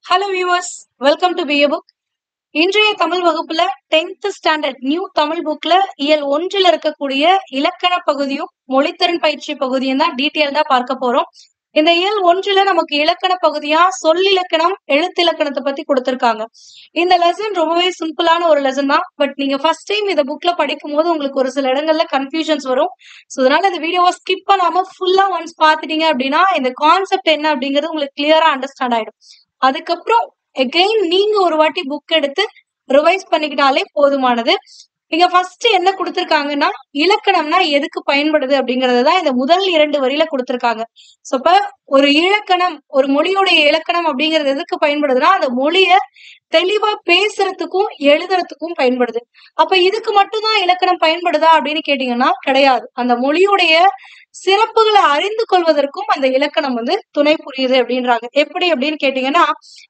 Hello viewers, welcome to BA book. இன்றைய தமிழ் வகுப்புல 10th standard new Tamil புக்ல இயல் 1ல் இருக்கக்கூடிய இலக்கண பகுதியும் மொழித்திறன் பயிற்சி பகுதியும் தான் டீட்டெயில்டா பார்க்க போறோம். இந்த இயல் 1ல நமக்கு இலக்கண பகுதியா சொல்லிலக்கணம், எழுத்திலக்கணத்தை பத்தி கொடுத்திருக்காங்க. இந்த லெசன் ரொம்பவே சிம்பிளான ஒரு லெசன் தான். பட் நீங்க ஃபர்ஸ்ட் டைம் இந்த புக்ல படிக்கும் போது உங்களுக்கு ஒரு சில இடங்கள்ல கன்ஃபியூஷன்ஸ் வரும். ஸோ அதனால இந்த வீடியோவை ஸ்கிப் பண்ணாம ஃபுல்லா ஒன்ஸ் பார்த்துட்டீங்க அப்படின்னா இந்த கான்செப்ட் என்ன அப்படிங்கிறது உங்களுக்கு கிளியரா அண்டர்ஸ்டாண்ட் ஆயிடும். அதுக்கப்புறம் எகைன் நீங்க ஒரு வாட்டி புக் எடுத்து ரிவைஸ் பண்ணிக்கிட்டாலே போதுமானது. இங்க ஃபர்ஸ்ட் என்ன கொடுத்திருக்காங்கன்னா, இலக்கணம்னா எதுக்கு பயன்படுது அப்படிங்கறதுதான் இந்த முதல் 2 வரியில கொடுத்திருக்காங்க. சோ இப்ப ஒரு இலக்கணம், ஒரு மொழியோடைய இலக்கணம் அப்படிங்கிறது எதுக்கு பயன்படுதுன்னா, அந்த மொழிய தெளிவா பேசுறதுக்கும் எழுதுறதுக்கும் பயன்படுது. அப்ப இதுக்கு மட்டும்தான் இலக்கணம் பயன்படுதா அப்படின்னு கேட்டீங்கன்னா கிடையாது. அந்த மொழியுடைய சிறப்புகளை அறிந்து கொள்வதற்கும் அந்த இலக்கணம் துணை புரியுது அப்படின்றாங்க. எப்படி அப்படின்னு கேட்டீங்கன்னா,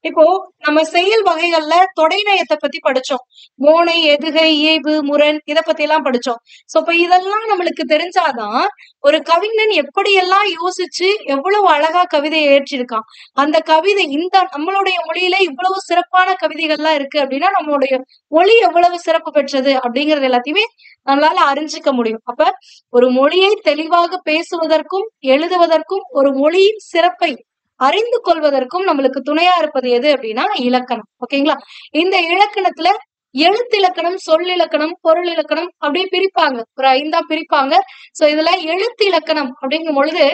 இப்போ நம்ம செயல் வகைகள்ல தொடைநயத்தை பத்தி படிச்சோம். மோனை, எதுகை, இயைபு, முரண் இத பத்தி எல்லாம் படிச்சோம். சோ இப்ப இதெல்லாம் நம்மளுக்கு தெரிஞ்சாதான் ஒரு கவிஞன் எப்படியெல்லாம் யோசிச்சு எவ்வளவு அழகா கவிதையை ஏற்றிருக்கான். அந்த கவிதை இந்த நம்மளுடைய மொழியில இவ்வளவு சிறப்பான கவிதைகள்லாம் இருக்கு அப்படின்னா நம்மளுடைய மொழி எவ்வளவு சிறப்பு பெற்றது அப்படிங்கறது எல்லாத்தையுமே நம்மளால அறிஞ்சிக்க முடியும். அப்ப ஒரு மொழியை தெளிவாக பேசுவதற்கும் எழுதுவதற்கும் ஒரு மொழியின் சிறப்பை அறிந்து கொள்வதற்கும் நம்மளுக்கு துணையா இருப்பது எது அப்படின்னா இலக்கணம். ஓகேங்களா? இந்த இலக்கணத்துல எழுத்திலக்கணம், சொல்லிலக்கணம், பொருள் இலக்கணம் அப்படியே பிரிப்பாங்க. ஒரு 5ஆ பிரிப்பாங்க. சோ இதுல எழுத்து இலக்கணம் அப்படிங்கும் பொழுது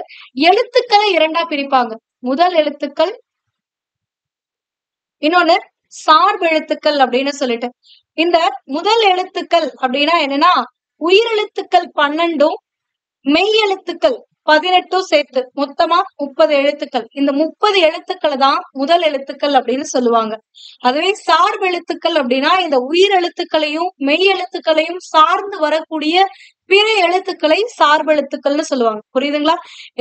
எழுத்துக்களை 2ஆ பிரிப்பாங்க. முதல் எழுத்துக்கள், இன்னொன்னு சார்பெழுத்துக்கள் அப்படின்னு சொல்லிட்டு. இந்த முதல் எழுத்துக்கள் அப்படின்னா என்னன்னா, உயிரெழுத்துக்கள் 12ம் மெய் எழுத்துக்கள் 18 சேர்த்து மொத்தமா 30 எழுத்துக்கள். இந்த 30 எழுத்துக்களை தான் முதல் எழுத்துக்கள் அப்படின்னு சொல்லுவாங்க. அதுவே சார்பு எழுத்துக்கள் அப்படின்னா இந்த உயிர் எழுத்துக்களையும் மெய் எழுத்துக்களையும் சார்ந்து வரக்கூடிய பிற எழுத்துக்களை சார்பு எழுத்துக்கள்னு சொல்லுவாங்க. புரியுதுங்களா?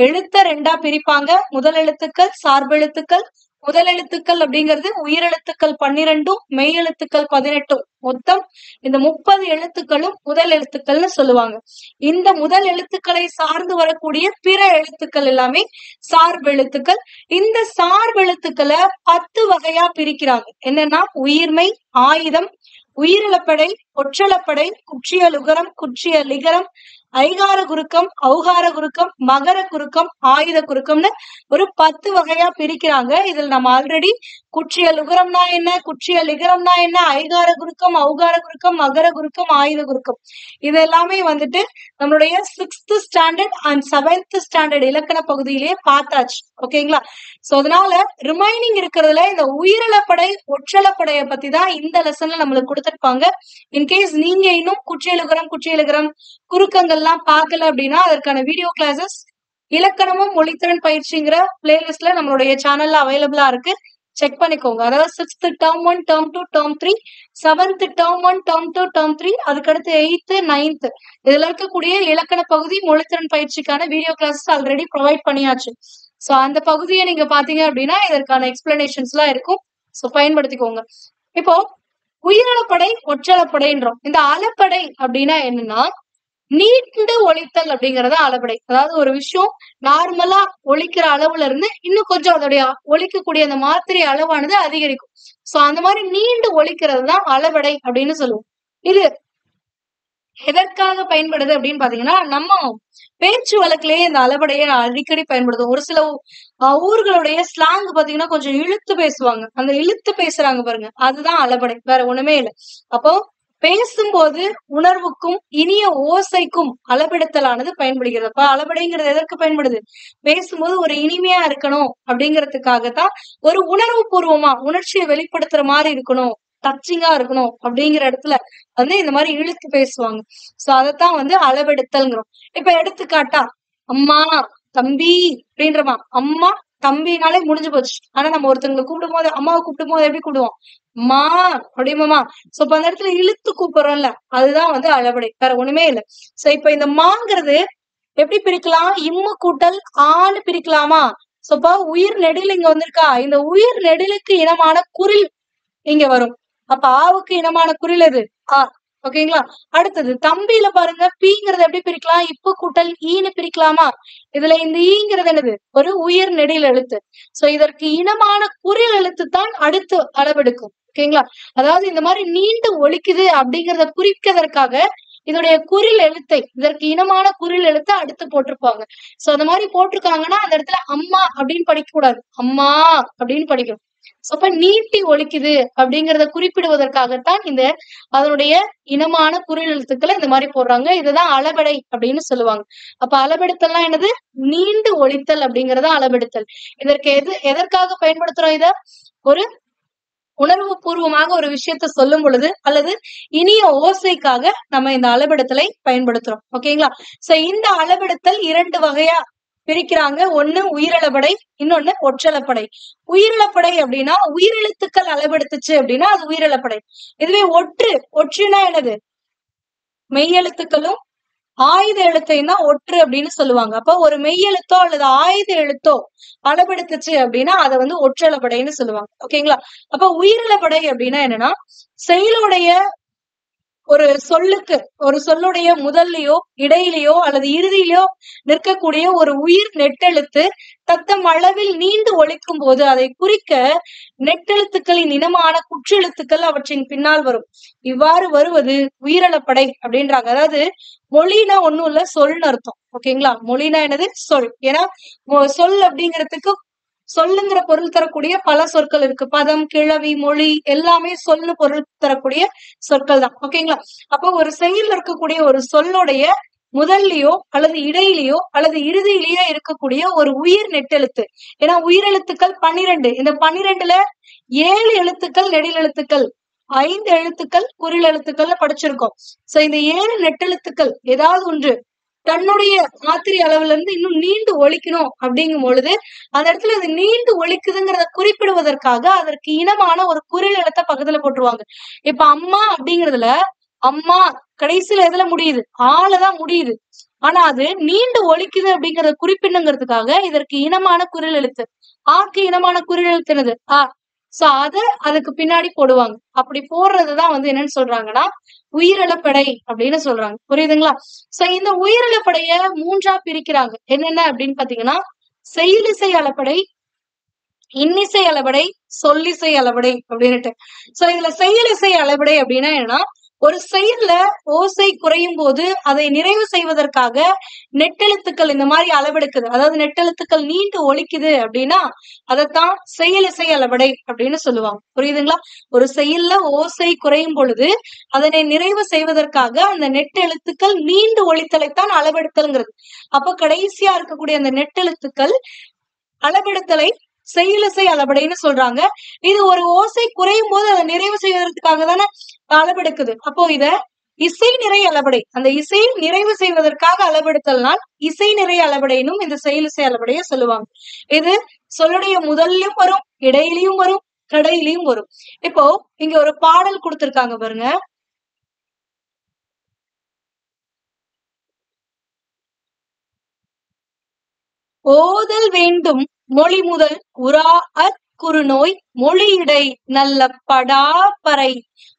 எழுத்த 2ஆ பிரிப்பாங்க. முதல் எழுத்துக்கள், சார்பு எழுத்துக்கள். முதல் எழுத்துக்கள் அப்படிங்கிறது உயிரெழுத்துக்கள் 12ம் மெய் எழுத்துக்கள் 18ம் மொத்தம் இந்த 30 எழுத்துக்களும் முதல் எழுத்துக்கள்னு சொல்லுவாங்க. இந்த முதல் எழுத்துக்களை சார்ந்து வரக்கூடிய பிற எழுத்துக்கள் எல்லாமே சார்பு எழுத்துக்கள். இந்த சார்பு எழுத்துக்களை 10 வகையா பிரிக்கிறாங்க. என்னன்னா, உயிர்மை, ஆயுதம், உயிரிழப்படை, ஒற்றளப்படை, குற்றியலுகரம், குற்றியலிகரம், ஐகார குறுக்கம், ஔகார குறுக்கம், மகர குறுக்கம், ஆயுத குறுக்கம்னு ஒரு 10 வகையா பிரிக்கிறாங்க. இதில் நம்ம ஆல்ரெடி குற்றியலுகரம்னா என்ன, குற்றியலிகரம்னா என்ன, ஐகார குறுக்கம், ஔகார குறுக்கம், மகர குறுக்கம், ஆயுத குறுக்கம் இது எல்லாமே நம்மளுடைய 6th standard and 7th standard இலக்கண பகுதியிலேயே பார்த்தாச்சு. ஓகேங்களா? சோ அதனால ரிமைனிங் இருக்கிறதுல இந்த உயிரிழப்படை, ஒற்றளப்படையை பத்தி தான் இந்த லெசன்ல நம்மளுக்கு கொடுத்திருப்பாங்க. இன்கேஸ் நீங்க இன்னும் குற்றியலுகரம், குறுக்கங்கள்லாம் பார்க்கல அப்படின்னா அதற்கான வீடியோ கிளாஸஸ் இலக்கணமும் மொழித்திறன் பயிற்சிங்கிற பிளேலிஸ்ட்ல நம்மளுடைய சேனல்ல அவைலபிளா இருக்கு. செக் பண்ணிக்கோங்க. அதாவது 6th term 1, term 2, term 3, 7th term 1, term 2, term 3, அதுக்கடுத்து 8th, 9th இதுல இருக்கக்கூடிய இலக்கண பகுதி மொழித்திறன் பயிற்சிக்கான வீடியோ கிளாஸஸ் ஆல்ரெடி ப்ரொவைட் பண்ணியாச்சு. சோ அந்த பகுதியை நீங்க பாத்தீங்க அப்படின்னா இதற்கான எக்ஸ்பிளனேஷன்ஸ் எல்லாம் இருக்கும். சோ பயன்படுத்திக்கோங்க. இப்போ உயிரிழப்படை, ஒற்றளப்படைன்றோம். இந்த அளப்படை அப்படின்னா என்னன்னா, நீண்டு ஒலித்தல் அப்படிங்கறத அளபடை. அதாவது ஒரு விஷயம் நார்மலா ஒலிக்கிற அளவுல இருந்து இன்னும் கொஞ்சம் அதோடைய ஒலிக்கக்கூடிய அந்த மாத்திரை அளவானது அதிகரிக்கும். சோ அந்த மாதிரி நீண்டு ஒலிக்கிறது தான் அளபடை அப்படின்னு சொல்லுவோம். இது எதற்காக பயன்படுது அப்படின்னு பாத்தீங்கன்னா, நம்ம பேச்சு வழக்கிலேயே இந்த அளபடையை அடிக்கடி பயன்படுத்தும். ஒரு சில ஊர்களுடைய ஸ்லாங் பாத்தீங்கன்னா கொஞ்சம் இழுத்து பேசுவாங்க. அந்த இழுத்து பேசுறாங்க பாருங்க, அதுதான் அளபடை, வேற ஒண்ணுமே இல்லை. அப்போ பேசும்போது உணர்வுக்கும் இனிய ஓசைக்கும் அளபெடுத்தலானது பயன்படுகிறது. அப்ப அளபடைங்கிறது எதற்கு பயன்படுது? பேசும்போது ஒரு இனிமையா இருக்கணும் அப்படிங்கிறதுக்காகத்தான், ஒரு உணர்வு பூர்வமா உணர்ச்சியை வெளிப்படுத்துற மாதிரி இருக்கணும், டச்சிங்கா இருக்கணும் அப்படிங்கிற இடத்துல இந்த மாதிரி இழுத்து பேசுவாங்க. சோ அதத்தான் அளவெடுத்தல்ங்கிறோம். இப்ப எடுத்துக்காட்டா, அம்மா, தம்பி அப்படின்றமா. அம்மா, தம்பினாலே முடிஞ்சு போச்சு. ஆனா நம்ம ஒருத்தவங்களை கூப்பிடும் போது, அம்மாவை கூப்பிடும் போது எப்படி கூப்பிடுவோம்? அம்மா அப்படிமாமா. சோ இப்ப அந்த இடத்துல இழுத்து கூப்பிடுறோம்ல, அதுதான் அளபடை, வேற ஒண்ணுமே இல்லை. சோ இப்ப இந்த மாங்கிறது எப்படி பிரிக்கலாம்? இம்மு கூட்டல் ஆன்னு பிரிக்கலாமா? சோ இப்ப உயிர் நெடில் இங்க வந்திருக்கா, இந்த உயிர் நெடிலுக்கு இனமான குரில் இங்க வரும். அப்ப ஆவுக்கு இனமான குரில் எது? ஆ. ஓகேங்களா? அடுத்தது தம்பியில பாருங்க, பீங்கிறது எப்படி பிரிக்கலாம்? இப்பு கூட்டல் ஈன்னு பிரிக்கலாமா? இதுல இந்த ஈங்கிறது என்னது? ஒரு உயிர் நெடில் எழுத்து. சோ இதற்கு இனமான குறில் எழுத்து தான் அடுத்து அளவெடுக்கும். ஓகேங்களா? அதாவது இந்த மாதிரி நீண்டு ஒலிக்குது அப்படிங்கறத குறிப்பதற்காக இதோடைய குறில் எழுத்தை, இதற்கு இனமான குறில் எழுத்தை அடுத்து போட்டிருப்பாங்க. சோ அந்த மாதிரி போட்டிருக்காங்கன்னா அந்த இடத்துல அம்மா அப்படின்னு படிக்க கூடாது, அம்மா அப்படின்னு படிக்கணும். சோ அப்ப நீட்டி ஒலிக்குது அப்படிங்கறத குறிப்பிடுவதற்காகத்தான் இந்த அதனுடைய இனமான குறில் எழுத்துக்களை இந்த மாதிரி போடுறாங்க. இதுதான் அளபெடை அப்படின்னு சொல்லுவாங்க. அப்ப அளபெடுத்தல்னா என்னது? நீண்டு ஒலித்தல் அப்படிங்கறத அளபெடுத்தல். இதற்கு எதற்காக பயன்படுத்துறோம்? இத ஒரு உணர்வு பூர்வமாக ஒரு விஷயத்த சொல்லும் பொழுது அல்லது இனிய ஓசைக்காக நம்ம இந்த அளபெடுத்தலை பயன்படுத்துறோம். ஓகேங்களா? சோ இந்த அளபெடுத்தல் 2 வகையா பிரிக்கிறாங்க. ஒண்ணு உயிரளபடை, இன்னொன்னு ஒற்றளப்படை. உயிரிழப்படை அப்படின்னா உயிரெழுத்துக்கள் அளபெடுத்துச்சு அப்படின்னா அது உயிரிழப்படை. இதுவே ஒற்றுனா என்னது? மெய்யெழுத்துக்களும் ஆயுத எழுத்தையும் தான் ஒற்று அப்படின்னு சொல்லுவாங்க. அப்ப ஒரு மெய்யெழுத்தோ அல்லது ஆயுத எழுத்தோ அளபெடுத்துச்சு அப்படின்னா அதை வந்து ஒற்றளபடைன்னு சொல்லுவாங்க. ஓகேங்களா? அப்ப உயிரிழப்படை அப்படின்னா என்னன்னா செயலுடைய ஒரு சொல்லுக்கு, ஒரு சொல்லுடைய முதல்லயோ இடையிலயோ அல்லது இறுதியிலயோ நிற்கக்கூடிய ஒரு உயிர் நெட்டெழுத்து தத்தம் அளவில் நீண்டு ஒலிக்கும் போது அதை குறிக்க நெட்டெழுத்துக்களின் இனமான குற்றெழுத்துக்கள் அவற்றின் பின்னால் வரும். இவ்வாறு வருவது உயிரிழப்படை அப்படின்றாங்க. அதாவது மொழினா ஒண்ணும் இல்ல, சொல்னு அர்த்தம். ஓகேங்களா? மொழினா என்னது? சொல். ஏன்னா சொல் அப்படிங்கிறதுக்கு சொல்லுங்கிற பொருள் தரக்கூடிய பல சொற்கள் இருக்கு. பதம், கிளவி, மொழி எல்லாமே சொல்லு பொருள் தரக்கூடிய சொற்கள் தான். ஓகேங்களா? அப்போ ஒரு செயல்ல இருக்கக்கூடிய ஒரு சொல்லுடைய முதல்லயோ அல்லது இடையிலயோ அல்லது இறுதியிலேயோ இருக்கக்கூடிய ஒரு உயிர் நெட்டெழுத்து. ஏன்னா உயிரெழுத்துக்கள் 12. இந்த 12ல 7 எழுத்துக்கள் நெடில் எழுத்துக்கள், 5 எழுத்துக்கள் குறில் எழுத்துக்கள்னு படிச்சிருக்கோம். சோ இந்த 7 நெட்டெழுத்துக்கள் ஏதாவது ஒன்று தன்னுடைய மாத்திரை அளவுல இருந்து இன்னும் நீண்டு ஒலிக்கணும் அப்படிங்கும் பொழுது அந்த இடத்துல அது நீண்டு ஒலிக்குதுங்கிறத குறிப்பிடுவதற்காக அதற்கு இனமான ஒரு குறில் எழுத்த பக்கத்துல போட்டுருவாங்க. இப்ப அம்மா அப்படிங்கிறதுல அம்மா கடைசியில எதுல முடியுது? ஆளதான் முடியுது. ஆனா அது நீண்டு ஒலிக்குது அப்படிங்கறத குறிப்பிடணுங்கிறதுக்காக இதற்கு இனமான குறில் எழுத்து, ஆக்கு இனமான குறில் எழுத்து என்னது? ஆ. சோ அதுக்கு பின்னாடி போடுவாங்க. அப்படி போடுறதுதான் வந்து என்னன்னு சொல்றாங்கன்னா உயிரிழப்படை அப்படின்னு சொல்றாங்க. புரியுதுங்களா? சோ இந்த உயிரிழப்படைய 3ஆ பிரிக்கிறாங்க. என்னென்ன அப்படின்னு பாத்தீங்கன்னா செய்யுளிசை அளபடை, இன்னிசை அளபடை, சொல்லிசை அளபடை அப்படின்னுட்டு. சோ இதுல செய்யுளிசை அளபடை அப்படின்னா என்னன்னா ஒரு செயல்ல ஓசை குறையும் போது அதை நிறைவு செய்வதற்காக நெட்டெழுத்துக்கள் இந்த மாதிரி அளவெடுக்குது. அதாவது நெட்டெழுத்துக்கள் நீண்டு ஒலிக்குது அப்படின்னா அதைத்தான் செயலிசை அளபடை அப்படின்னு சொல்லுவாங்க. புரியுதுங்களா? ஒரு செயல்ல ஓசை குறையும் பொழுது அதனை நிறைவு செய்வதற்காக அந்த நெட்டெழுத்துக்கள் நீண்டு ஒலித்தலைத்தான் அளவெடுத்தல்ங்கிறது. அப்ப கடைசியா இருக்கக்கூடிய அந்த நெட்டெழுத்துக்கள் அளவெடுத்தலை செய்யுளிசை அளபடைன்னு சொல்றாங்க. இது ஒரு ஓசை குறையும் போது அதை நிறைவு செய்வதற்காக தானே அளவெடுக்குது. அப்போ இத இசை நிறை அளபடை, அந்த இசையை நிறைவு செய்வதற்காக அளவெடுத்தல்னால் இசை நிறை அளபடைனும் இந்த செயலிசை அளபடைய சொல்லுவாங்க. இது சொல்லுடைய முதல்லையும் வரும், இடையிலையும் வரும், கடையிலையும் வரும். இப்போ இங்க ஒரு பாடல் கொடுத்திருக்காங்க பாருங்க. ஓதல் வேண்டும் மொழி முதல் உராஅத் குறுநோய் மொழியிடை நல்ல படாப்பறை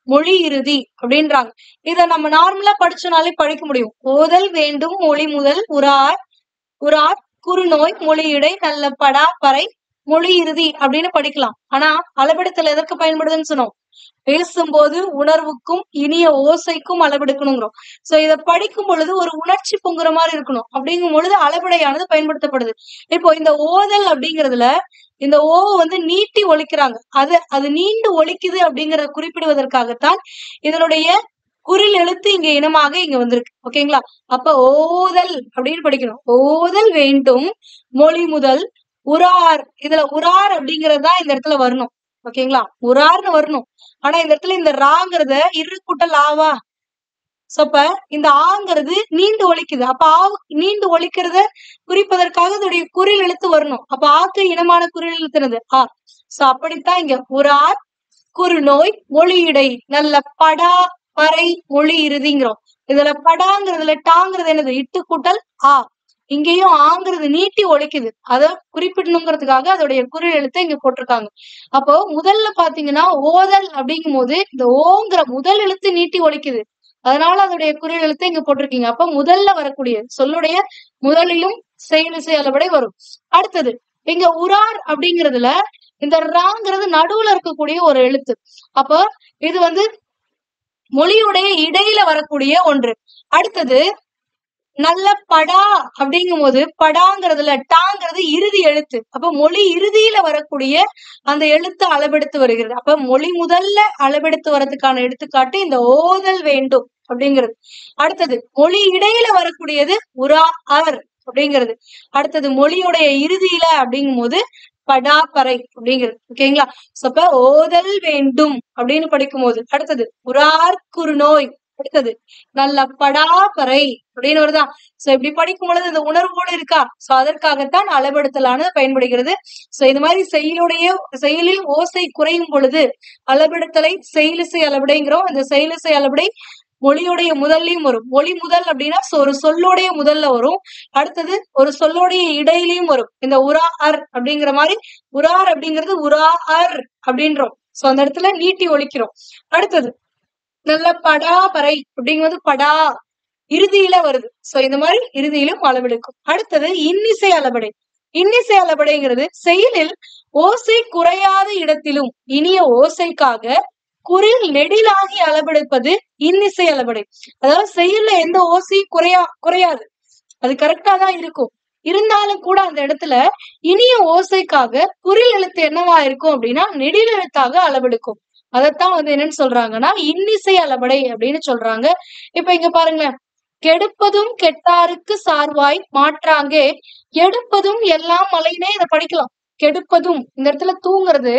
மொழி இறுதி அப்படின்றாங்க. இத நம்ம நார்மலா படிச்சோனாலே படிக்க முடியும். ஓதல் வேண்டும் மொழி முதல் உரார் குறுநோய் மொழியிடை நல்ல படாப்பறை மொழி இறுதி அப்படின்னு படிக்கலாம். ஆனா அளவெடுத்தல் எதற்கு பயன்படுதுன்னு சொன்னோம்? பேசும்போது உணர்வுக்கும் இனிய ஓசைக்கும் அளவெடுக்கணுங்கிறோம். சோ இத படிக்கும் பொழுது ஒரு உணர்ச்சி பொங்குற மாதிரி இருக்கணும். அப்படிங்கும் பொழுது அளபடையானது பயன்படுத்தப்படுது. இப்போ இந்த ஓதல் அப்படிங்கிறதுல இந்த ஓ வந்து நீட்டி ஒலிக்கிறாங்க. அது நீண்டு ஒலிக்குது அப்படிங்கறத குறிப்பிடுவதற்காகத்தான் இதனுடைய குறில் எழுத்து இங்க இனமாக இங்க வந்திருக்கு. ஓகேங்களா? அப்ப ஓதல் அப்படின்னு படிக்கணும். ஓதல் வேண்டும் மொழி முதல் உரார். இதுல உரார் அப்படிங்கறதுதான் இந்த இடத்துல வரணும். ஓகேங்களா? உரார்னு வரணும். ஆனா இந்த இடத்துல இந்த ராங்கிறத இரு கூட்டல் ஆவா. சோ அப்ப இந்த ஆங்கிறது நீண்டு ஒலிக்குது. அப்ப நீண்டு ஒலிக்கிறத குறிப்பதற்காக இதோடைய குறில் எழுத்து வரணும். அப்ப ஆக்கு இனமான குறில் எழுத்துனது ஆ. சோ அப்படித்தான் இங்க உரார் குறுநோய் மொழியிடை நல்ல படா பறை மொழி இறுதிங்கிறோம். இதுல படாங்கிறதுல டாங்கிறது என்னது? இட்டு கூட்டல் ஆ. இங்கேயும் ஆங்கிறது நீட்டி ஒலிக்குது. அத குறிப்பிடணுங்கிறதுக்காக அதோடைய குறில் எழுத்தை இங்க போட்டிருக்காங்க. அப்போ முதல்ல பாத்தீங்கன்னா ஓதல் அப்படிங்கும் போது இந்த ஓங்கிற முதல் எழுத்து நீட்டி ஒலிக்குது. அதனால அதோடைய குறில் எழுத்தை இங்க போட்டிருக்கீங்க. அப்ப முதல்ல வரக்கூடிய சொல்லுடைய முதலிலும் செயலிசை அளபடை வரும். அடுத்தது இங்க உரார் அப்படிங்கிறதுல இந்த ராங்கிறது நடுவுல இருக்கக்கூடிய ஒரு எழுத்து. அப்போ இது மொழியுடைய இடையில வரக்கூடிய ஒன்று. அடுத்தது நல்ல படா அப்படிங்கும் போது படாங்கிறதுல டாங்கிறது இறுதி எழுத்து. அப்ப மொழி இறுதியில வரக்கூடிய அந்த எழுத்து அளபெடுத்து வருகிறது. அப்ப மொழி முதல்ல அளபெடுத்து வர்றதுக்கான எடுத்துக்காட்டு இந்த ஓதல் வேண்டும் அப்படிங்கிறது. அடுத்தது மொழி இடையில வரக்கூடியது உரா அர் அப்படிங்கிறது. அடுத்தது மொழியுடைய இறுதியில அப்படிங்கும் போது படாப்பறை அப்படிங்கிறது. ஓகேங்களா? அப்ப ஓதல் வேண்டும் அப்படின்னு படிக்கும் போது அடுத்தது உரார் குறுநோய், அடுத்தது நல்ல படாப்பறை அப்படின்னு வருதா? சோ இப்படி படிக்கும் பொழுது இந்த உணர்வோடு இருக்கா? சோ அதற்காகத்தான் அளபெடுத்தலானது பயன்படுகிறது. சோ இது மாதிரி செயலில் ஓசை குறையும் பொழுது அளபெடுத்தலை செயலிசை அளபடைங்கிறோம். இந்த செயலிசை அளபடை மொழியுடைய முதல்லையும் வரும். மொழி முதல் அப்படின்னா ஒரு சொல்லோடைய முதல்ல வரும். அடுத்தது ஒரு சொல்லோடைய இடையிலையும் வரும். இந்த உரா அர் அப்படிங்கிற மாதிரி உரார் அப்படிங்கிறது உரா அர் அப்படின்றோம். சோ அந்த இடத்துல நீட்டி ஒலிக்கிறோம். அடுத்தது நல்ல படாபறை அப்படிங்கிறது படா இறுதியில வருது. சோ இந்த மாதிரி இறுதியிலும் அளவெடுக்கும். அடுத்தது இன்னிசை அளபடை. இன்னிசை அளபடைங்கிறது செயலில் ஓசை குறையாத இடத்திலும் இனிய ஓசைக்காக குறில் நெடிலாகி அளபெடுப்பது இன்னிசை அளபடை. அதாவது செயல்ல எந்த ஓசையும் குறையாது, அது கரெக்டா தான் இருக்கும். இருந்தாலும் கூட அந்த இடத்துல இனிய ஓசைக்காக குறில் எழுத்து என்னவா இருக்கும் அப்படின்னா நெடில் எழுத்தாக அளவெடுக்கும். அதைத்தான் என்னன்னு சொல்றாங்கன்னா இன்னிசை அளபடை அப்படின்னு சொல்றாங்க. இப்ப இங்க பாருங்க, கெடுப்பதும் கெட்டாருக்கு சார்வாய் மாற்றாங்கே எடுப்பதும் எல்லாம் மலைனே இதை படிக்கலாம். கெடுப்பதும் இந்த இடத்துல தூங்குறது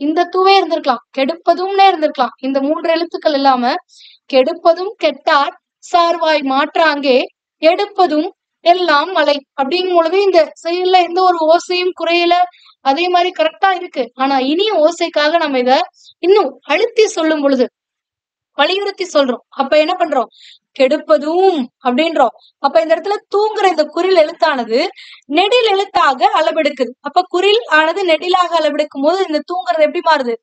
இந்த தூவே இருந்திருக்கலாம், கெடுப்பதும்னே இருந்திருக்கலாம். இந்த 3 எழுத்துக்கள் இல்லாம கெடுப்பதும் கெட்டார் சார்வாய் மாற்றாங்கே எடுப்பதும் எல்லாம் மலை அப்படிங்கும் பொழுது இந்த செயல்ல எந்த ஒரு ஓசையும் குறையல, அதே மாதிரி கரெக்டா இருக்கு. ஆனா இனிய ஓசைக்காக நம்ம இத இன்னும் அழுத்தி சொல்லும் பொழுது வலியுறுத்தி சொல்றோம். அப்ப என்ன பண்றோம்? கெடுப்பதும் அப்படின்றோம். அப்ப இந்த இடத்துல தூங்குற இந்த குறில் எழுத்தானது நெடில் எழுத்தாக அளவெடுக்குது. அப்ப குறில் ஆனது நெடிலாக அளவெடுக்கும் போது இந்த தூங்குறது எப்படி மாறுது?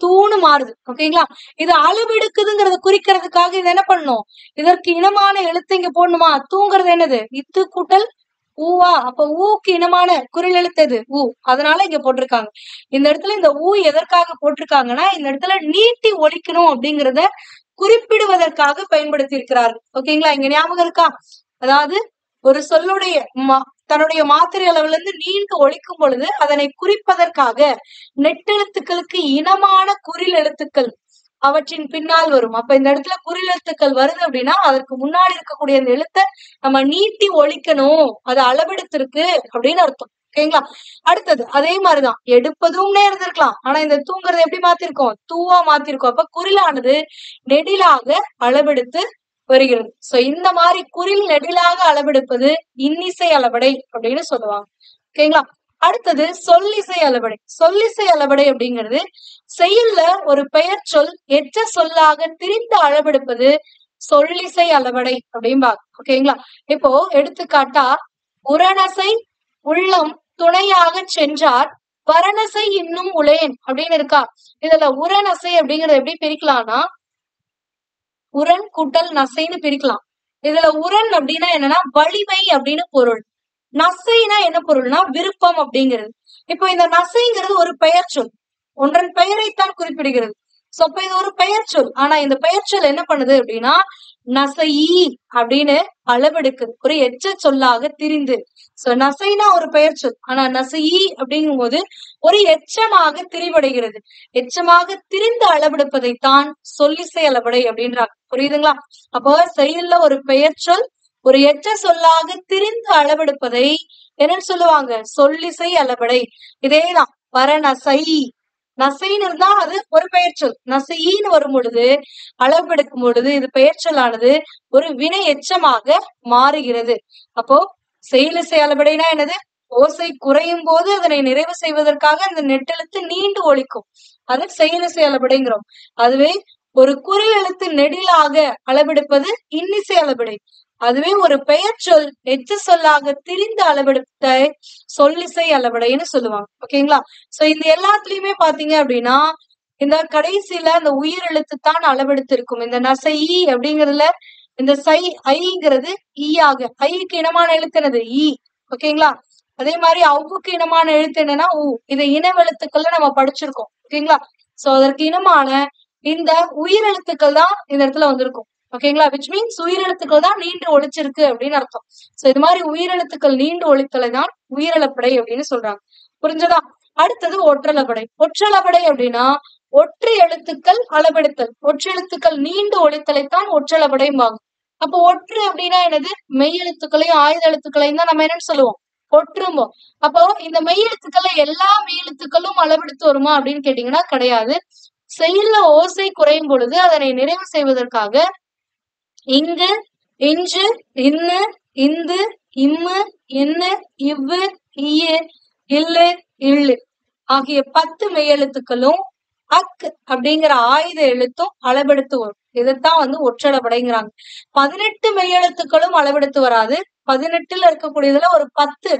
தூணு மாறுது. ஓகேங்களா? இது அளவெடுக்குதுங்கிறத குறிக்கிறதுக்காக இது என்ன பண்ணும்? இதற்கு இனமான எழுத்து இங்க போடணுமா? தூங்குறது என்னது? இத்து கூட்டல் ஊவா. அப்ப ஊக்கு இனமான குறில் எழுத்து எது? ஊ. அதனால இங்க போட்டிருக்காங்க. இந்த இடத்துல இந்த ஊ எதற்காக போட்டிருக்காங்கன்னா இந்த இடத்துல நீட்டி ஒலிக்கணும் அப்படிங்கிறத குறிப்பிடுவதற்காக பயன்படுத்தி இருக்கிறார்கள். ஓகேங்களா? இங்க ஞாபகம் இருக்கா? அதாவது ஒரு சொல்லுடைய தன்னுடைய மாத்திரை அளவுல இருந்து நீண்டு ஒலிக்கும் பொழுது அதனை குறிப்பதற்காக நெட்டெழுத்துக்களுக்கு இனமான குறில் எழுத்துக்கள் அவற்றின் பின்னால் வரும். அப்ப இந்த இடத்துல குறில் எழுத்துக்கள் வருது அப்படின்னா அதற்கு முன்னாடி இருக்கக்கூடிய அந்த எழுத்தை நம்ம நீட்டி ஒலிக்கணும், அது அளவெடுத்திருக்கு அப்படின்னு அர்த்தம். ஓகேங்களா? அடுத்தது அதே மாதிரிதான் எடுப்பதும்னே இருந்திருக்கலாம். ஆனா இந்த தூங்குறதை எப்படி மாத்திருக்கோம்? தூவா மாத்திருக்கோம். அப்ப குறிலானது நெடிலாக அளவெடுத்து வருகிறது. சோ இந்த மாதிரி குறில் நெடிலாக அளவெடுப்பது இன்னிசை அளபடை அப்படின்னு சொல்லுவாங்க. ஓகேங்களா? அடுத்தது சொல்லிசை அளபடை. சொல்லிசை அளபடை அப்படிங்கிறது செயல்ல ஒரு பெயர் சொல் எச்ச சொல்லாக திரிந்து அளவெடுப்பது சொல்லிசை அளபடை அப்படிம்பாங்க. ஓகேங்களா? இப்போ எடுத்துக்காட்டா உரணசை உள்ளம் துணையாக சென்றார் வரணசை இன்னும் உளேன் அப்படின்னு இருக்கா? இதுல உரணசை அப்படிங்கறத எப்படி பிரிக்கலாம்னா உரண் கூட்டல் நசைன்னு பிரிக்கலாம். இதுல உரண் அப்படின்னா என்னன்னா வலிமை அப்படின்னு பொருள். நசைனா என்ன பொருள்னா விருப்பம் அப்படிங்கிறது. இப்போ இந்த நசைங்கிறது ஒரு பெயர் சொல், ஒன்றன் பெயரைத்தான் குறிப்பிடுகிறது. சோ அப்ப இது ஒரு பெயர் சொல். ஆனா இந்த பெயர் சொல் என்ன பண்ணுது அப்படின்னா நசையி அப்படின்னு அளவெடுக்குது, ஒரு எச்ச சொல்லாக திரிந்து. சோ நசைனா ஒரு பெயர் சொல், ஆனா நசையி அப்படிங்கும் போது ஒரு எச்சமாக திரிவடைகிறது. எச்சமாக திரிந்து அளவெடுப்பதைத்தான் சொல்லிசை அளபடை அப்படின்றாங்க. புரியுதுங்களா? அப்போ செயல்ல ஒரு பெயர் சொல் ஒரு எச்ச சொல்லாக திரிந்து அளவெடுப்பதை என்னன்னு சொல்லுவாங்க? சொல்லிசை அளபடை. இதேதான் வரணசை. நசைன்னு இருந்தா அது ஒரு பெயர் சொல், நசையின்னு வரும் பொழுது அளவெடுக்கும் பொழுது இது பெயர் சொல்லானது ஒரு வினை எச்சமாக மாறுகிறது. அப்போ செயலிசை அளபடைனா என்னது? ஓசை குறையும் போது அதனை நிறைவு செய்வதற்காக அந்த நெட்டெழுத்து நீண்டு ஒலிக்கும், அது செயலிசை அளபடைங்கிறோம். அதுவே ஒரு குறில் எழுத்து நெடிலாக அளவெடுப்பது இன்னிசை அளபடை. அதுவே ஒரு பெயர் சொல் எச்ச சொல்லாக திரிந்து அளவெடுத்த சொல்லிசை அளபடைன்னு சொல்லுவாங்க. ஓகேங்களா? சோ இந்த எல்லாத்துலயுமே பாத்தீங்க அப்படின்னா இந்த கடைசியில அந்த உயிர் எழுத்து தான் அளவெடுத்து இருக்கும். இந்த நசை அப்படிங்கிறதுல இந்த ஐங்கிறது ஈயாக, ஐக்கு இனமான எழுத்து என்னது ஈ. ஓகேங்களா? அதே மாதிரி அவ்வுக்கு இனமான எழுத்து என்னன்னா ஊ. இதை இனவெழுத்துக்கள்ல நம்ம படிச்சிருக்கோம். ஓகேங்களா? சோ அதற்கு இனமான இந்த உயிரெழுத்துக்கள் தான் இந்த இடத்துல வந்திருக்கும். ஓகேங்களா? விச் மீன்ஸ் உயிரெழுத்துக்கள் தான் நீண்டு ஒழிச்சிருக்கு அப்படின்னு அர்த்தம். சோ இது மாதிரி உயிரெழுத்துக்கள் நீண்டு ஒழித்தலை தான் உயிரிழப்படை அப்படின்னு சொல்றாங்க. புரிஞ்சதா? அடுத்தது ஒற்றளபடை. ஒற்றளபடை அப்படின்னா ஒற்றை எழுத்துக்கள் அளவெடுத்தல், ஒற்றெழுத்துக்கள் நீண்டு ஒழித்தலைத்தான் ஒற்றளபடைம்பாங்க. அப்போ ஒற்று அப்படின்னா என்னது? மெய் எழுத்துக்களையும் ஆயுத எழுத்துக்களையும் தான் நம்ம என்னன்னு சொல்லுவோம்? ஒற்றும்போம். அப்போ இந்த மெய் எழுத்துக்களை எல்லா மெய் எழுத்துக்களும் அளவெடுத்து வருமா அப்படின்னு கேட்டீங்கன்னா கிடையாது. செயல்ல ஓசை குறையும் பொழுது அதனை நிறைவு செய்வதற்காக இங்கு, இன்று, இன்னு, இந்து, இம்மு, இன்னு, இவ்வு, ஈயு, இல்லு, இல்லு ஆகிய 10 மெய்யெழுத்துக்களும் அக் அப்படிங்கிற ஆயுத எழுத்தும் அளவெடுத்து வரும். இதைத்தான் வந்து ஒற்றளபடைங்கிறாங்க. 18 மெய்யெழுத்துக்களும் அளவெடுத்து வராது. 18ல இருக்கக்கூடியதுல ஒரு 10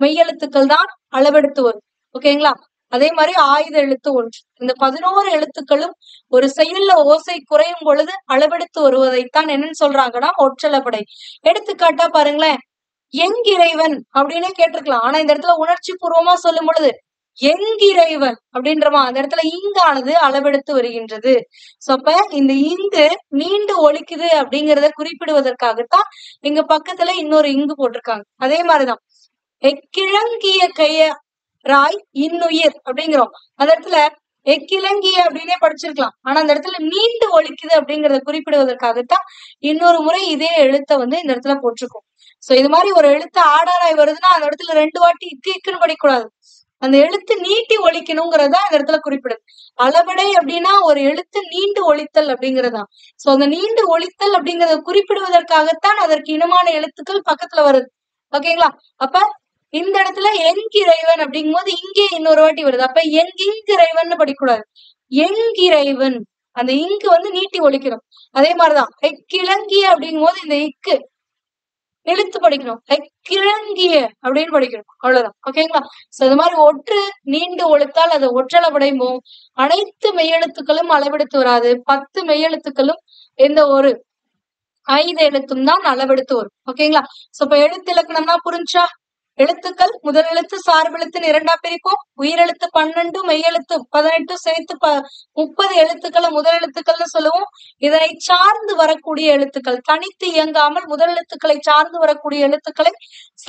மெய்யெழுத்துக்கள் தான் அளவெடுத்து வரும். ஓகேங்களா? அதே மாதிரி ஆயுத எழுத்து ஒன்று. இந்த 11 எழுத்துக்களும் ஒரு செயல்ல ஓசை குறையும் பொழுது அளவெடுத்து வருவதைத்தான் என்னன்னு சொல்றாங்கன்னா ஒற்றளபடை. எடுத்துக்காட்டா பாருங்களேன், எங்கிறைவன் அப்படின்னு கேட்டிருக்கலாம். ஆனா இந்த இடத்துல உணர்ச்சி பூர்வமா சொல்லும் பொழுது எங்கிறைவன் அப்படின்றமா அந்த இடத்துல இங்கானது அளவெடுத்து வருகின்றது. சோ அப்ப இந்த இங்கு நீண்டு ஒழிக்குது அப்படிங்கிறத குறிப்பிடுவதற்காகத்தான் இங்க பக்கத்துல இன்னொரு இங்கு போட்டிருக்காங்க. அதே மாதிரிதான் எக்கிழங்கிய கையராய் இன்னுயிர் அப்படிங்கிறோம். அந்த இடத்துல எக்கிழங்கிய அப்படின்னே படிச்சிருக்கலாம். ஆனா அந்த இடத்துல நீண்டு ஒழிக்குது அப்படிங்கறத குறிப்பிடுவதற்காகத்தான் இன்னொரு முறை இதே எழுத்த வந்து இந்த இடத்துல போட்டிருக்கோம். சோ இது மாதிரி ஒரு எழுத்து ஆடாராய் வருதுன்னா அந்த இடத்துல 2 வாட்டி இக்குன்னு படிக்கூடாது. அந்த எழுத்து நீட்டி ஒழிக்கணுங்கிறதா இந்த இடத்துல குறிப்பிடுது. அளபடை அப்படின்னா ஒரு எழுத்து நீண்டு ஒழித்தல் அப்படிங்கறதா. சோ அந்த நீண்டு ஒழித்தல் அப்படிங்கறத குறிப்பிடுவதற்காகத்தான் அதற்கு இனமான எழுத்துக்கள் பக்கத்துல வருது. ஓகேங்களா? அப்ப இந்த இடத்துல எங்கிறைவன் அப்படிங்கும் போது இங்கே இன்னொரு வாட்டி வருது. அப்ப எங்கிறைவன் படிக்கூடாது, எங்கிறைவன். அந்த இங்கு வந்து நீட்டி ஒழிக்கணும். அதே மாதிரிதான் எக்கிழங்கிய அப்படிங்கும் போது இந்த இக்கு இழுத்து படிக்கணும், கிழங்கிய அப்படின்னு படிக்கணும். அவ்வளவுதான். ஓகேங்களா? சோ இது மாதிரி ஒற்று நீண்டு ஒழித்தால் அது ஒற்றளபடைம்போம். அனைத்து மெய்யெழுத்துக்களும் அளவெடுத்து வராது. 10 மெய்யெழுத்துக்களும் எந்த ஒரு ஆயுத எழுத்தும் தான் அளவெடுத்து வரும். ஓகேங்களா? சோ இப்ப எழுத்து இலக்கணம்னா புரிஞ்சா? எழுத்துக்கள் முதல் எழுத்து சார்பெழுத்துன்னு 2ஆ பிரிப்போம். உயிரெழுத்து 12, மெய்யெழுத்து 18 சேர்த்து 30 எழுத்துக்களை முதல் எழுத்துக்கள்னு சொல்லுவோம். இதனை சார்ந்து வரக்கூடிய எழுத்துக்கள், தனித்து இயங்காமல் முதல் எழுத்துக்களை சார்ந்து வரக்கூடிய எழுத்துக்களை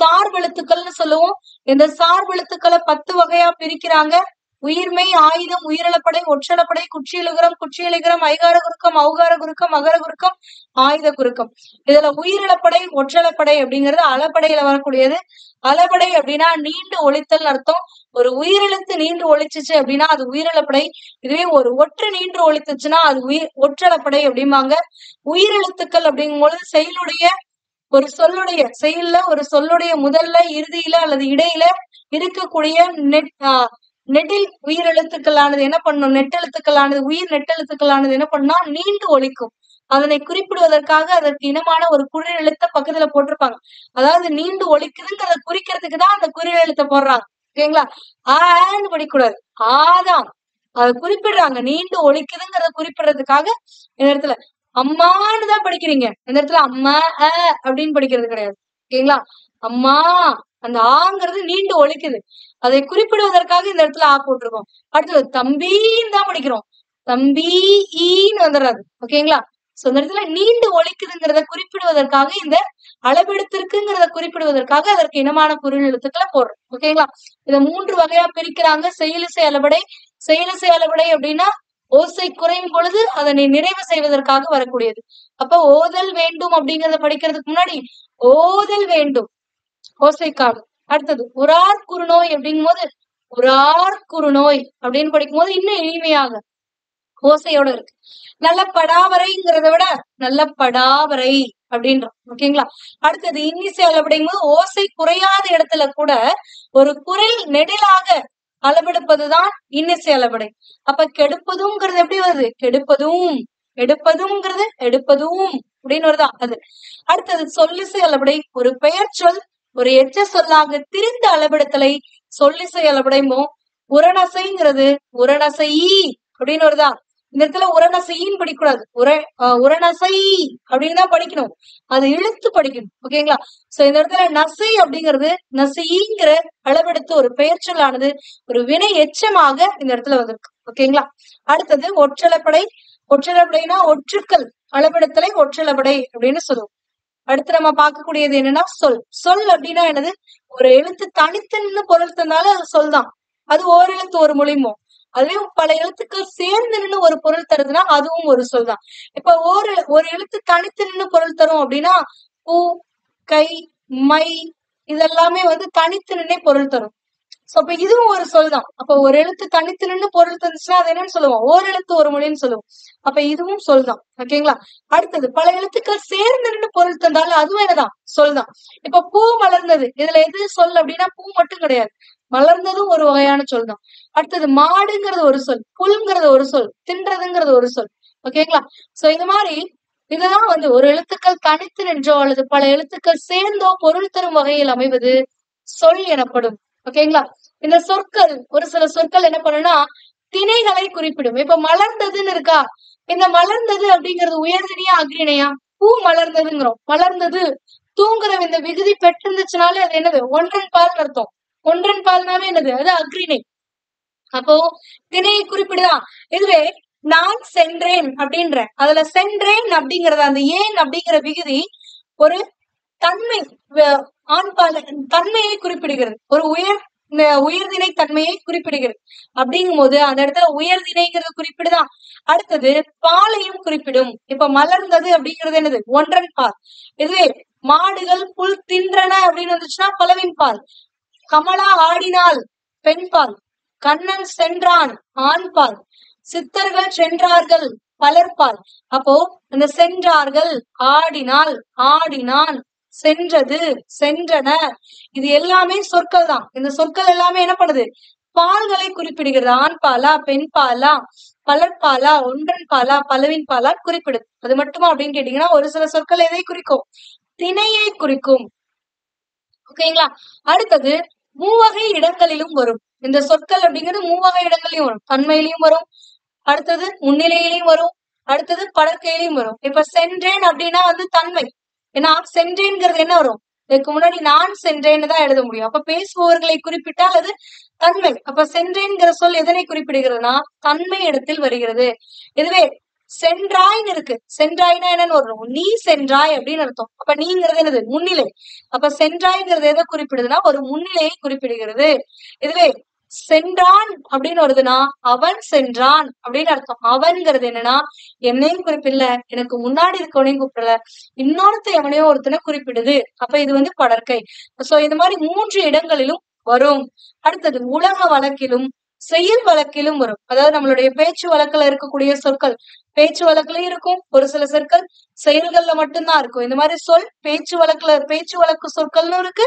சார்பெழுத்துக்கள்னு சொல்லுவோம். இந்த சார்பெழுத்துக்களை 10 வகையா பிரிக்கிறாங்க. உயிர்மெய், ஆயுதம், உயிரிழப்படை, ஒற்றளப்படை, குற்றியலுகரம், குற்றியலிகரம், ஐகார குறுக்கம், ஔகார குறுக்கம், அகர குறுக்கம், ஆயுத குறுக்கம். இதுல உயிரிழப்படை, ஒற்றளப்படை அப்படிங்கிறது அளப்படையில வரக்கூடியது. அளபடை அப்படின்னா நீண்டு ஒழித்தல் அர்த்தம். ஒரு உயிரெழுத்து நீண்டு ஒழிச்சுச்சு அப்படின்னா அது உயிரிழப்படை. இதுவே ஒரு ஒற்று நீண்டு ஒழித்துச்சுன்னா அது ஒற்றளப்படை அப்படிம்பாங்க. உயிரெழுத்துக்கள் அப்படிங்கும் பொழுது செயலுடைய ஒரு சொல்லுடைய செயல்ல ஒரு சொல்லுடைய முதல்ல, இறுதியில அல்லது இடையில இருக்கக்கூடிய நெடில் உயிரெழுத்துக்களானது என்ன பண்ணும்? நெட்டெழுத்துக்களானது, உயிர் நெட்டெழுத்துக்களானது என்ன பண்ணா நீண்டு ஒழிக்கும். அதனை குறிப்பிடுவதற்காக அதற்கு இனமான ஒரு குறில் எழுத்த பக்கத்துல போட்டிருப்பாங்க. அதாவது நீண்டு ஒழிக்குதுங்கிறத குறிக்கிறதுக்கு தான் அந்த குறில் எழுத்த போடுறாங்க. ஓகேங்களா? ஆன்னு படிக்கூடாது, ஆதான் அதை குறிப்பிடுறாங்க. நீண்டு ஒழிக்குதுங்கிறத குறிப்பிடுறதுக்காக இந்த இடத்துல அம்மான்னு தான் படிக்கிறீங்க. இந்த இடத்துல அம்மா அப்படின்னு படிக்கிறது கிடையாது. ஓகேங்களா? அம்மா அந்த ஆங்கிறது நீண்டு ஒழிக்குது, அதை குறிப்பிடுவதற்காக இந்த இடத்துல ஆ போட்டிருக்கோம். அடுத்தது தம்பின்னு தான் படிக்கிறோம், தம்பி ஈன்னு வந்துடுறாது. ஓகேங்களா? சோ இந்த இடத்துல நீண்டு ஒழிக்குதுங்கிறத குறிப்பிடுவதற்காக, இந்த அளவெடுத்திருக்குங்கிறத குறிப்பிடுவதற்காக அதற்கு இனமான குறில் எழுத்துக்களை போடுறோம். ஓகேங்களா? இத 3 வகையா பிரிக்கிறாங்க. செயலிசை அளபடை. செயலிசை அளபடை அப்படின்னா ஓசை குறையும் பொழுது அதனை நிறைவு செய்வதற்காக வரக்கூடியது. அப்ப ஓதல் வேண்டும் அப்படிங்கறத படிக்கிறதுக்கு முன்னாடி ஓதல் வேண்டும் ஓசைக்காக. அடுத்தது உரார் குறுநோய் அப்படிங்கும் போது உரார் குறுநோய் அப்படின்னு படிக்கும் போது இன்னும் எளிமையாக ஓசையோட இருக்கு. நல்ல படாவரைங்கிறத விட நல்ல படாவரை அப்படின்றோம். ஓகேங்களா? அடுத்தது இன்னிசை அளபடையும் போது ஓசை குறையாத இடத்துல கூட ஒரு குரல் நெடிலாக அளவெடுப்பதுதான் இன்னிசை அளபடை. அப்ப கெடுப்பதும்ங்கிறது எப்படி வருது? கெடுப்பதும், எடுப்பதும்ங்கிறது எடுப்பதும் அப்படின்னு வருதான் அது. அடுத்தது சொல்லிசை அளபடை. ஒரு பெயர் சொல் ஒரு எச்ச சொல்லாக திரிந்த அளவெடுத்தலை சொல்லிசை அளபடைமோ. உரணசைங்கிறது உரணசை அப்படின்னு வருதா? இந்த இடத்துல உரநசைன்னு படிக்கக்கூடாது. உரநசை அப்படின்னு தான் படிக்கணும். அது இழுத்து படிக்கணும். ஓகேங்களா? சோ இந்த இடத்துல நசை அப்படிங்கிறது நசைங்கிற அளவெடுத்து ஒரு பெயர் சொல்லானது ஒரு வினை எச்சமாக இந்த இடத்துல வந்திருக்கு. ஓகேங்களா? அடுத்தது ஒற்றளப்படை. ஒற்றளப்படைனா ஒற்றுக்கள் அளவெடுத்தலை ஒற்றளப்படை அப்படின்னு சொல்லுவோம். அடுத்து நம்ம பார்க்கக்கூடியது என்னன்னா சொல். சொல் அப்படின்னா என்னது? ஒரு எழுத்து தனித்து நின்று பொருள் தந்தாலும் அது சொல் தான். அது ஓரெழுத்து ஒரு மொழிமோ. அதுவே பல எழுத்துக்கள் சேர்ந்து நின்று ஒரு பொருள் தருதுன்னா அதுவும் ஒரு சொல் தான். இப்ப ஒரு எழுத்து தனித்து நின்று பொருள் தரும் அப்படின்னா பூ, கை, மை இதெல்லாமே தனித்து நின்னே பொருள் தரும். சோ அப்ப இதுவும் ஒரு சொல் தான். அப்ப ஒரு எழுத்து தனித்து நின்று பொருள் தந்துச்சுன்னா அது என்னன்னு சொல்லுவோம்? ஓரெழுத்து ஒரு மொழின்னு சொல்லுவோம். அப்ப இதுவும் சொல் தான். ஓகேங்களா? அடுத்தது பல எழுத்துக்கள் சேர்ந்து நின்று பொருள் தந்தாலும் அதுவும் என்னதான்? சொல் தான். இப்ப பூ மலர்ந்தது, இதுல எது சொல் அப்படின்னா பூ மட்டும் கிடையாது, மலர்ந்ததும் ஒரு வகையான சொல் தான். அடுத்தது மாடுங்கிறது ஒரு சொல், புல்ங்கிறது ஒரு சொல், தின்றதுங்கிறது ஒரு சொல். ஓகேங்களா? சோ இது மாதிரி இதுதான் ஒரு எழுத்துக்கள் தனித்து நின்றோ அல்லது பல எழுத்துக்கள் சேர்ந்தோ பொருள் தரும் வகையில் அமைவது சொல் எனப்படும். ஓகேங்களா? இந்த சொற்கள் ஒரு சில சொற்கள் என்ன பண்ணுனா திணைகளை குறிப்பிடும். இப்ப மலர்ந்ததுன்னு இருக்கா, இந்த மலர்ந்தது அப்படிங்கிறது உயர்திணையா அக்ரிணையா? பூ மலர்ந்ததுங்கிறோம். மலர்ந்தது தூங்குற இந்த விகுதி பெற்றிருந்துச்சுனாலே அது என்னது? ஒன்றன் பால் அர்த்தம். ஒன்றன் பால்னாவே என்னது? அது அக்ரிணை. அப்போ திணையை குறிப்பிடுதா? இதுவே நான் சென்றேன் அப்படின்ற அதுல சென்றேன் அப்படிங்கறது அந்த ஏன் அப்படிங்கிற விகுதி ஒரு தன்மை ஆண்பால் தன்மையை குறிப்பிடுகிறது. ஒரு உயர்திணை தன்மையை குறிப்பிடுகிறது. அப்படிங்கும் போது அந்த இடத்துல உயர்திணைங்கிறது குறிப்பிடுதான். அடுத்தது பாலையும் குறிப்பிடும். இப்ப மலர்ந்தது அப்படிங்கிறது என்னது? ஒன்றன் பால். இதுவே மாடுகள் புல் தின்றன அப்படின்னு வந்துச்சுன்னா பலவின் பால். கமலா ஆடினாள் பெண் பால். கண்ணன் சென்றான் ஆண் பால். சித்தர்கள் சென்றார்கள் பலர்பால். அப்போ அந்த சென்றார்கள், ஆடினால், ஆடினான், சென்றது, சென்றன இது எல்லாமே சொற்கள் தான். இந்த சொற்கள் எல்லாமே என்ன பண்ணுது? பால்களை குறிப்பிடுகிறது. ஆண் பாலா, பெண் பாலா, பலர்பாலா, ஒன்றன் பாலா, பலவின் பாலா குறிப்பிடுது. அது மட்டுமா அப்படின்னு கேட்டீங்கன்னா ஒரு சில சொற்கள் எதை குறிக்கும்? திணையை குறிக்கும். ஓகேங்களா? அடுத்தது மூவகை இடங்களிலும் வரும். இந்த சொற்கள் அப்படிங்கிறது மூவகை இடங்களையும் வரும். தன்மையிலையும் வரும், அடுத்தது முன்னிலையிலையும் வரும், அடுத்தது படற்கையிலையும் வரும். இப்ப சென்றேன் அப்படின்னா தன்மை. ஏன்னா சென்றேன்கிறது என்ன வரும்? இதுக்கு முன்னாடி நான் சென்றேன்னு தான் எழுத முடியும். அப்ப பேசுபவர்களை குறிப்பிட்டால் அது தன்மை. அப்ப சென்றேன்கிற சொல் எதனை குறிப்பிடுகிறதுனா தன்மை இடத்தில் வருகிறது. இதுவே சென்றாய்ன்னு இருக்கு. சென்றாய்னா என்னன்னு வரும்? நீ சென்றாய் அப்படின்னு அர்த்தம். அப்ப நீங்கிறது என்னது? முன்னிலை. அப்ப சென்றாய்ங்கிறது எதை குறிப்பிடுதுன்னா ஒரு முன்னிலையை குறிப்பிடுகிறது. இதுவே சென்றான் அப்படின்னு வருதுன்னா அவன் சென்றான் அப்படின்னு அர்த்தம். அவன்கிறது என்னன்னா என்னையும் குறிப்பிடல, எனக்கு முன்னாடி இருக்கவனையும் குறிப்பிடல, இன்னொருத்த எவனையோ ஒருத்தனை குறிப்பிடுது. அப்ப இது படற்கை. சோ இந்த மாதிரி 3 இடங்களிலும் வரும். அடுத்தது உலக வழக்கிலும் செயல் வழக்கிலும் வரும். அதாவது நம்மளுடைய பேச்சு வழக்குல இருக்கக்கூடிய சொற்கள் பேச்சு வழக்குலயும் இருக்கும். ஒரு சில சொற்கள் செயல்கள்ல மட்டும்தான் இருக்கும். இந்த மாதிரி சொல் பேச்சு வழக்கு சொற்கள்னு இருக்கு,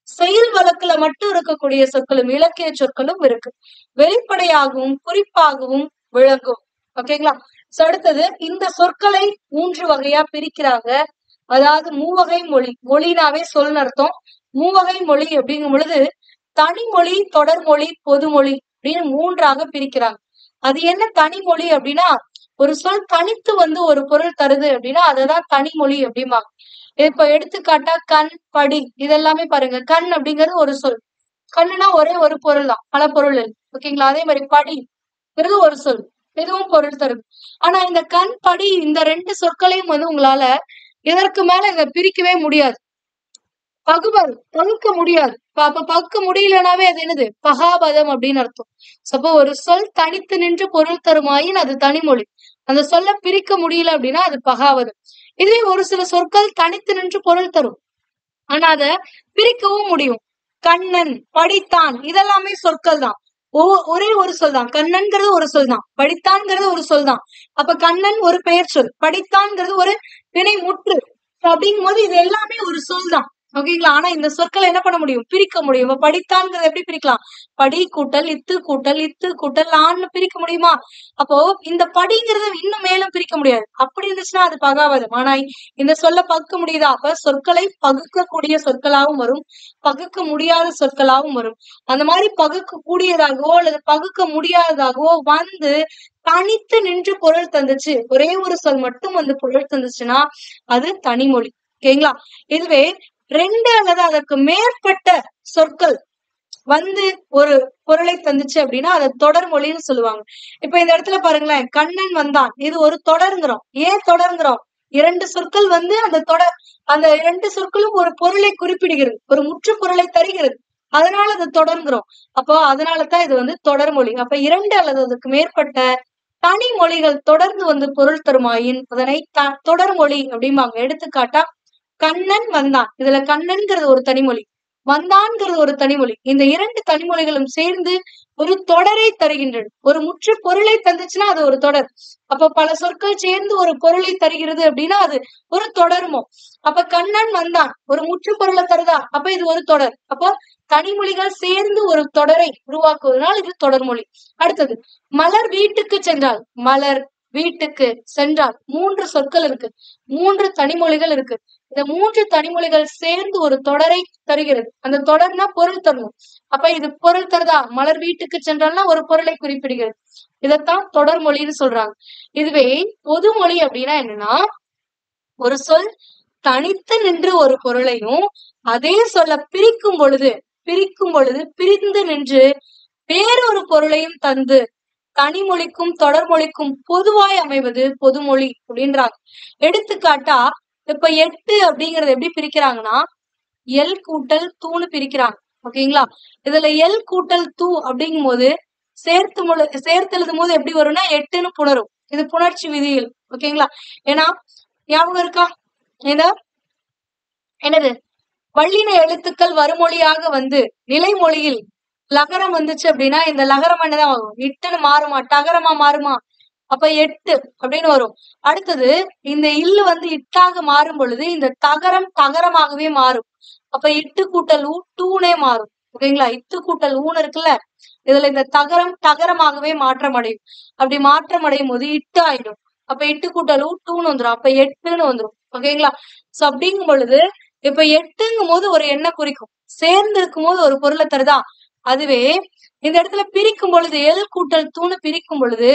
செயல் வழக்குல மட்டும் இருக்கக்கூடிய சொற்களும் இலக்கிய சொற்களும் இருக்கு. வெளிப்படையாகவும் குறிப்பாகவும் விளங்கும். ஓகேங்களா? அடுத்தது இந்த சொற்களை 3 வகையா பிரிக்கிறாங்க. அதாவது மூவகை மொழி. மொழினாவே சொல் அர்த்தம். மூவகை மொழி அப்படிங்கும் பொழுது தனிமொழி, தொடர்மொழி, பொதுமொழி அப்படின்னு 3ஆக பிரிக்கிறாங்க. அது என்ன தனிமொழி அப்படின்னா ஒரு சொல் தனித்து ஒரு பொருள் தருது அப்படின்னா அததான் தனிமொழி அப்படிம்பாங்க. இப்ப எடுத்துக்காட்டா கண், படி இதெல்லாமே பாருங்க. கண் அப்படிங்கிறது ஒரு சொல். கண்ணுனா ஒரே ஒரு பொருள் தான், பல பொருள். ஓகேங்களா? அதே மாதிரி படிங்கிறது ஒரு சொல், இதுவும் பொருள் தருது. ஆனா இந்த கண், படி இந்த 2 சொற்களையும் உங்களால இதற்கு மேல இதை பிரிக்கவே முடியாது. பகுக்க முடியாது. அப்ப பகுக்க முடியலனாவே அது என்னது? பகாபதம் அப்படின்னு அர்த்தம். அப்போ ஒரு சொல் தனித்து நின்று பொருள் தருமாயின் அது தனிமொழி. அந்த சொல்ல பிரிக்க முடியல அப்படின்னா அது பகாவதம். இதுவே ஒரு சில சொற்கள் தனித்து நின்று பொருள் தரும், ஆனா அத பிரிக்கவும் முடியும். கண்ணன், படித்தான் இதெல்லாமே சொற்கள் தான். ஒரே ஒரு சொல் தான். கண்ணன்கிறது ஒரு சொல் தான், படித்தான்கிறது ஒரு சொல் தான். அப்ப கண்ணன் ஒரு பெயர் சொல், படித்தான்கிறது ஒரு வினை முற்று. அப்படிங்கும் போது இது எல்லாமே ஒரு சொல் தான். ஓகேங்களா? ஆனா இந்த சொற்களை என்ன பண்ண முடியும்? பிரிக்க முடியும். இப்ப படித்தான்ங்கிறத எப்படி பிரிக்கலாம்? படி கூட்டல் இத்து கூட்டல் ஆன்னு பிரிக்க முடியுமா? அப்போ இந்த படிங்கிறத இன்னும் மேலும் பிரிக்க முடியாது. அப்படி இருந்துச்சுன்னா அது பகாவதம். ஆனா இந்த சொல்ல பகுக்க முடியுதா? அப்ப சொற்களை பகுக்கக்கூடிய சொற்களாகவும் வரும், பகுக்க முடியாத சொற்களாகவும் வரும். அந்த மாதிரி பகுக்க கூடியதாகவோ அல்லது பகுக்க முடியாததாகவோ வந்து தனித்து நின்று பொருள் தந்துச்சு. ஒரே ஒரு சொல் மட்டும் வந்து பொருள் தந்துச்சுன்னா அது தனிமொழி. ஓகேங்களா? இதுவே 2 அல்லது அதற்கு மேற்பட்ட சொற்கள் வந்து ஒரு பொருளை தந்துச்சு அப்படின்னா அதை தொடர்மொழின்னு சொல்லுவாங்க. இப்ப இந்த இடத்துல பாருங்களேன், கண்ணன் வந்தான், இது ஒரு தொடர்ங்கிறோம். ஏன் தொடர்ங்கிறோம்? 2 சொற்கள் வந்து அந்த அந்த 2 சொற்களும் ஒரு பொருளை குறிப்பிடுகிறது, ஒரு முற்று பொருளை தருகிறது. அதனால அது தொடர்ங்கிறோம். அப்போ அதனாலதான் இது வந்து தொடர்மொழி. அப்ப 2 அல்லது அதுக்கு மேற்பட்ட தனி மொழிகள் தொடர்ந்து வந்து பொருள் தருமாயின் அதனை தொடர்மொழி அப்படிம்பாங்க. எடுத்துக்காட்டா கண்ணன் வந்தான், இதுல கண்ணன்கிறது ஒரு தனிமொழி, வந்தான்கிறது ஒரு தனிமொழி. இந்த 2 தனிமொழிகளும் சேர்ந்து ஒரு தொடரை தருகின்றன. ஒரு முற்று பொருளை தந்துச்சுன்னா அது ஒரு தொடர். அப்ப பல சொற்கள் சேர்ந்து ஒரு பொருளை தருகிறது அப்படின்னா அது ஒரு தொடருமோ. அப்ப கண்ணன் வந்தான் ஒரு முற்று பொருளை தருதா? அப்ப இது ஒரு தொடர். அப்போ தனிமொழிகள் சேர்ந்து ஒரு தொடரை உருவாக்குவதனால் இது தொடர்மொழி. அடுத்தது, மலர் வீட்டுக்கு சென்றாள். மலர் வீட்டுக்கு சென்றால் 3 சொற்கள் இருக்கு, 3 தனிமொழிகள் இருக்கு. இந்த 3 தனிமொழிகள் சேர்ந்து ஒரு தொடரை தருகிறது. அந்த தொடர்னா பொருள் தரணும். அப்ப இது பொருள் தருதா? மலர் வீட்டுக்கு சென்றால்னா ஒரு பொருளை குறிப்பிடுகிறது. இதைத்தான் தொடர்மொழின்னு சொல்றாங்க. இதுவே பொதுமொழி அப்படின்னா என்னன்னா, ஒரு சொல் தனித்து நின்று ஒரு பொருளையும் அதே சொல்ல பிரிக்கும் பொழுது பிரிந்து நின்று வேறொரு பொருளையும் தந்து தனிமொழிக்கும் தொடர்மொழிக்கும் பொதுவாய் அமைவது பொதுமொழி அப்படின்றாங்க. எடுத்துக்காட்டா இப்ப 8 அப்படிங்கறது எப்படி பிரிக்கிறாங்கன்னா, எல் கூட்டல் தூன்னு பிரிக்கிறாங்க. ஓகேங்களா? இதுல எல் கூட்டல் தூ அப்படிங்கும் போது சேர்த்து எழுதும் போது எப்படி வரும்னா 8ன்னு புணரும். இது புணர்ச்சி விதிகள். ஓகேங்களா? ஏன்னா ஞாபகம் இருக்கா? என்னது வல்லின எழுத்துக்கள் வருமொழியாக வந்து நிலைமொழியில் லகரம் வந்துச்சு அப்படின்னா இந்த லகரம் என்னதான் ஆகும்? இட்டுன்னு மாறுமா? டகரமா மாறுமா? அப்ப 8 அப்படின்னு வரும். அடுத்தது இந்த இல்லு வந்து இட்டாக மாறும் பொழுது இந்த தகரம் தகரமாகவே மாறும். அப்ப இட்டு கூட்டல் ஊ டூனே மாறும். ஓகேங்களா? இட்டு கூட்டல் ஊன்னு இருக்குல்ல, இதுல இந்த தகரம் தகரமாகவே மாற்றம் அடையும். அப்படி மாற்றம் அடையும் போது இட்டு ஆயிடும். அப்ப இட்டு கூட்டல் ஊ டூன்னு வந்துடும். அப்ப 8ன்னு வந்துடும். ஓகேங்களா? சோ அப்படிங்கும் பொழுது இப்ப 8ங்கும் போது ஒரு எண்ணை குறிக்கும், சேர்ந்து இருக்கும் போது ஒரு பொருளை தருதா? அதுவே இந்த இடத்துல பிரிக்கும் பொழுது எல் கூட்டல் தூணு பிரிக்கும் பொழுது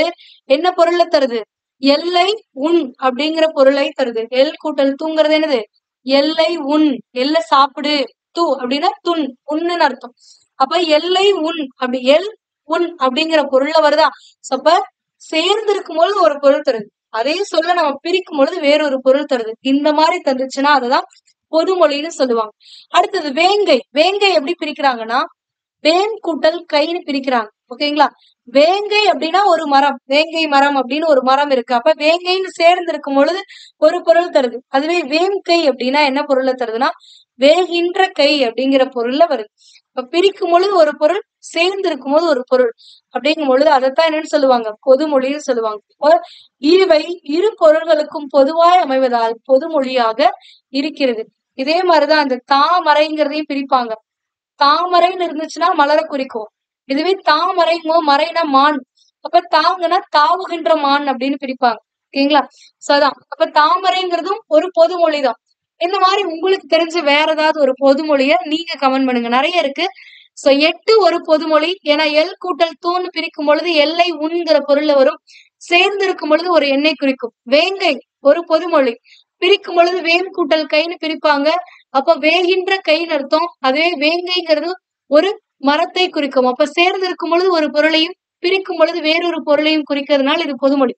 என்ன பொருளை தருது? எல்லை உன் அப்படிங்கிற பொருளை தருது. எல் கூட்டல் தூங்கிறது என்னது? எல்லை உன், எல்ல சாப்பிடு, தூ அப்படின்னா துன், உண்ணுன்னு அர்த்தம். அப்ப எல்லை உன் அப்படி எல் உன் அப்படிங்கிற பொருள்ல வருதா? அப்ப சேர்ந்து இருக்கும் பொழுது ஒரு பொருள் தருது, அதே சொல்ல நம்ம பிரிக்கும் பொழுது வேறொரு பொருள் தருது. இந்த மாதிரி தந்துச்சுன்னா அதுதான் பொதுமொழின்னு சொல்லுவாங்க. அடுத்தது வேங்கை. வேங்கை எப்படி பிரிக்கிறாங்கன்னா, வேன் கூட்டல் கைன்னு பிரிக்கிறாங்க. ஓகேங்களா? வேங்கை அப்படின்னா ஒரு மரம், வேங்கை மரம் அப்படின்னு ஒரு மரம் இருக்கு. அப்ப வேங்கைன்னு சேர்ந்து இருக்கும் பொழுது ஒரு பொருள் தருது. அதுவே வேங்கை அப்படின்னா என்ன பொருளை தருதுன்னா, வேகின்ற கை அப்படிங்கிற பொருள்ல வருது. இப்ப பிரிக்கும் பொழுது ஒரு பொருள், சேர்ந்து இருக்கும் போது ஒரு பொருள் அப்படிங்கும் பொழுது அதைத்தான் என்னன்னு சொல்லுவாங்க? பொதுமொழின்னு சொல்லுவாங்க. இவை இரு பொருள்களுக்கும் பொதுவாய் அமைவதால் பொதுமொழியாக இருக்கிறது. இதே மாதிரிதான் அந்த தாமரைங்கிறதையும் பிரிப்பாங்க. தாமரைன்னு இருந்துச்சுன்னா மலரை குறிக்கும். இதுவே தாமரைங்கோ, மறைனா மான். அப்ப தாங்கன்னா தாவுகின்ற மான் அப்படின்னு பிரிப்பாங்க. ஓகேங்களா? சோதான் அப்ப தாமரைங்கிறதும் ஒரு பொதுமொழிதான். இந்த மாதிரி உங்களுக்கு தெரிஞ்ச வேற ஏதாவது ஒரு பொதுமொழிய நீங்க கமெண்ட் பண்ணுங்க. நிறைய இருக்கு. சோ 8 ஒரு பொதுமொழி. ஏன்னா எல் கூட்டல் தூன்னு பிரிக்கும் பொழுது எல்லை உண்கிற பொருள்ல வரும், சேர்ந்து இருக்கும் பொழுது ஒரு எண்ணெய் குறிக்கும். வேங்கை ஒரு பொதுமொழி, பிரிக்கும் பொழுது வேம் கூட்டல் கைன்னு பிரிப்பாங்க. அப்ப வேகின்ற கைன்னு அர்த்தம். அதுவே வேங்கைங்கிறது ஒரு மரத்தை குறிக்கும். அப்ப சேர்ந்து இருக்கும் பொழுது ஒரு பொருளையும் பிரிக்கும் பொழுது வேறொரு பொருளையும் குறிக்கிறதுனால இது பொதுமொழி.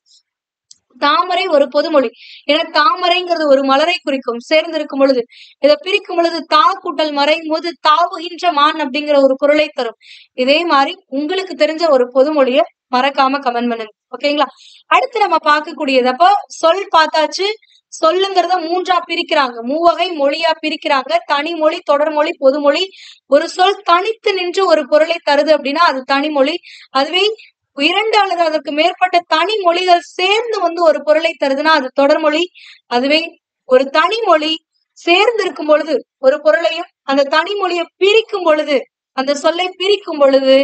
தாமரை ஒரு பொதுமொழி. ஏன்னா தாமரைங்கிறது ஒரு மலரை குறிக்கும், சேர்ந்து இருக்கும் பொழுது. இதை பிரிக்கும் பொழுது தா கூட்டல் மறையும் போது தாவுகின்ற மான் அப்படிங்கிற ஒரு பொருளை தரும். இதே மாதிரி உங்களுக்கு தெரிஞ்ச ஒரு பொதுமொழிய மறக்காம கமெண்ட் பண்ணுங்க. ஓகேங்களா? அடுத்து நம்ம பார்க்கக்கூடியது, அப்ப சொல் பார்த்தாச்சு. சொல்லுங்கிறத 3ஆ பிரிக்கிறாங்க, மூவகை மொழியா பிரிக்கிறாங்க. தனிமொழி, தொடர்மொழி, பொதுமொழி. ஒரு சொல் தனித்து நின்று ஒரு பொருளை தருது அப்படின்னா அது தனிமொழி. அதுவே 2 அல்லது அதற்கு மேற்பட்ட தனி மொழிகள் சேர்ந்து வந்து ஒரு பொருளை தருதுன்னா அது தொடர்மொழி. அதுவே ஒரு தனிமொழி சேர்ந்து இருக்கும் பொழுது ஒரு பொருளையும் அந்த தனிமொழியை பிரிக்கும் பொழுது, அந்த சொல்லை பிரிக்கும் பொழுது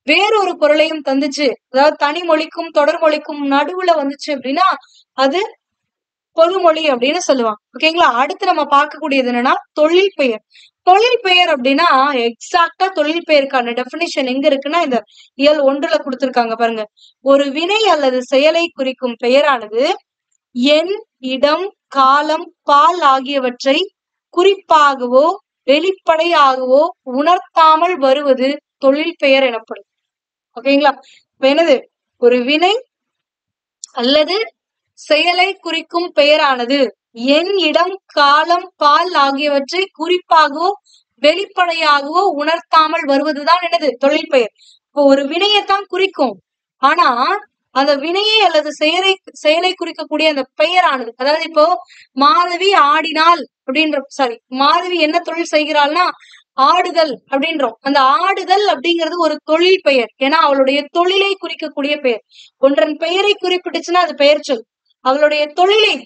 வேறொரு பொருளையும் தந்துச்சு, அதாவது தனிமொழிக்கும் தொடர்மொழிக்கும் நடுவுல வந்துச்சு அப்படின்னா அது பொதுமொழி அப்படின்னு சொல்லுவாங்க. ஓகேங்களா? அடுத்து நம்ம பார்க்கக்கூடியது என்னன்னா தொழில் பெயர். தொழில் பெயர் அப்படின்னா எக்ஸாக்டா தொழில் பெயருக்கான டெபினிஷன் எங்க இருக்குன்னா இந்த இயல் 1ல கொடுத்திருக்காங்க பாருங்க. ஒரு வினை அல்லது செயலை குறிக்கும் பெயரானது எண், இடம், காலம், பால் ஆகியவற்றை குறிப்பாகவோ வெளிப்படையாகவோ உணர்த்தாமல் வருவது தொழில் பெயர் எனப்படும். ஓகேங்களா? இப்ப என்னது? ஒரு வினை அல்லது செயலை குறிக்கும் பெயரானது எண், இடம், காலம், பால் ஆகியவற்றை குறிப்பாகவோ வெளிப்படையாகவோ உணர்த்தாமல் வருவதுதான் என்னது? தொழில் பெயர். இப்போ ஒரு வினையைத்தான் குறிக்கும். ஆனா அந்த வினையை அல்லது செயலை குறிக்கக்கூடிய அந்த பெயரானது, அதாவது இப்போ மாதவி ஆடினாள் மாதவி என்ன தொழில் செய்கிறாள்னா ஆடுதல் அப்படின்றோம். அந்த ஆடுதல் அப்படிங்கிறது ஒரு தொழில் பெயர். ஏன்னா அவளுடைய தொழிலை குறிக்கக்கூடிய பெயர். ஒன்றன் பெயரை குறிப்பிட்டுச்சுன்னா அது பெயர் சொல். அவளுடைய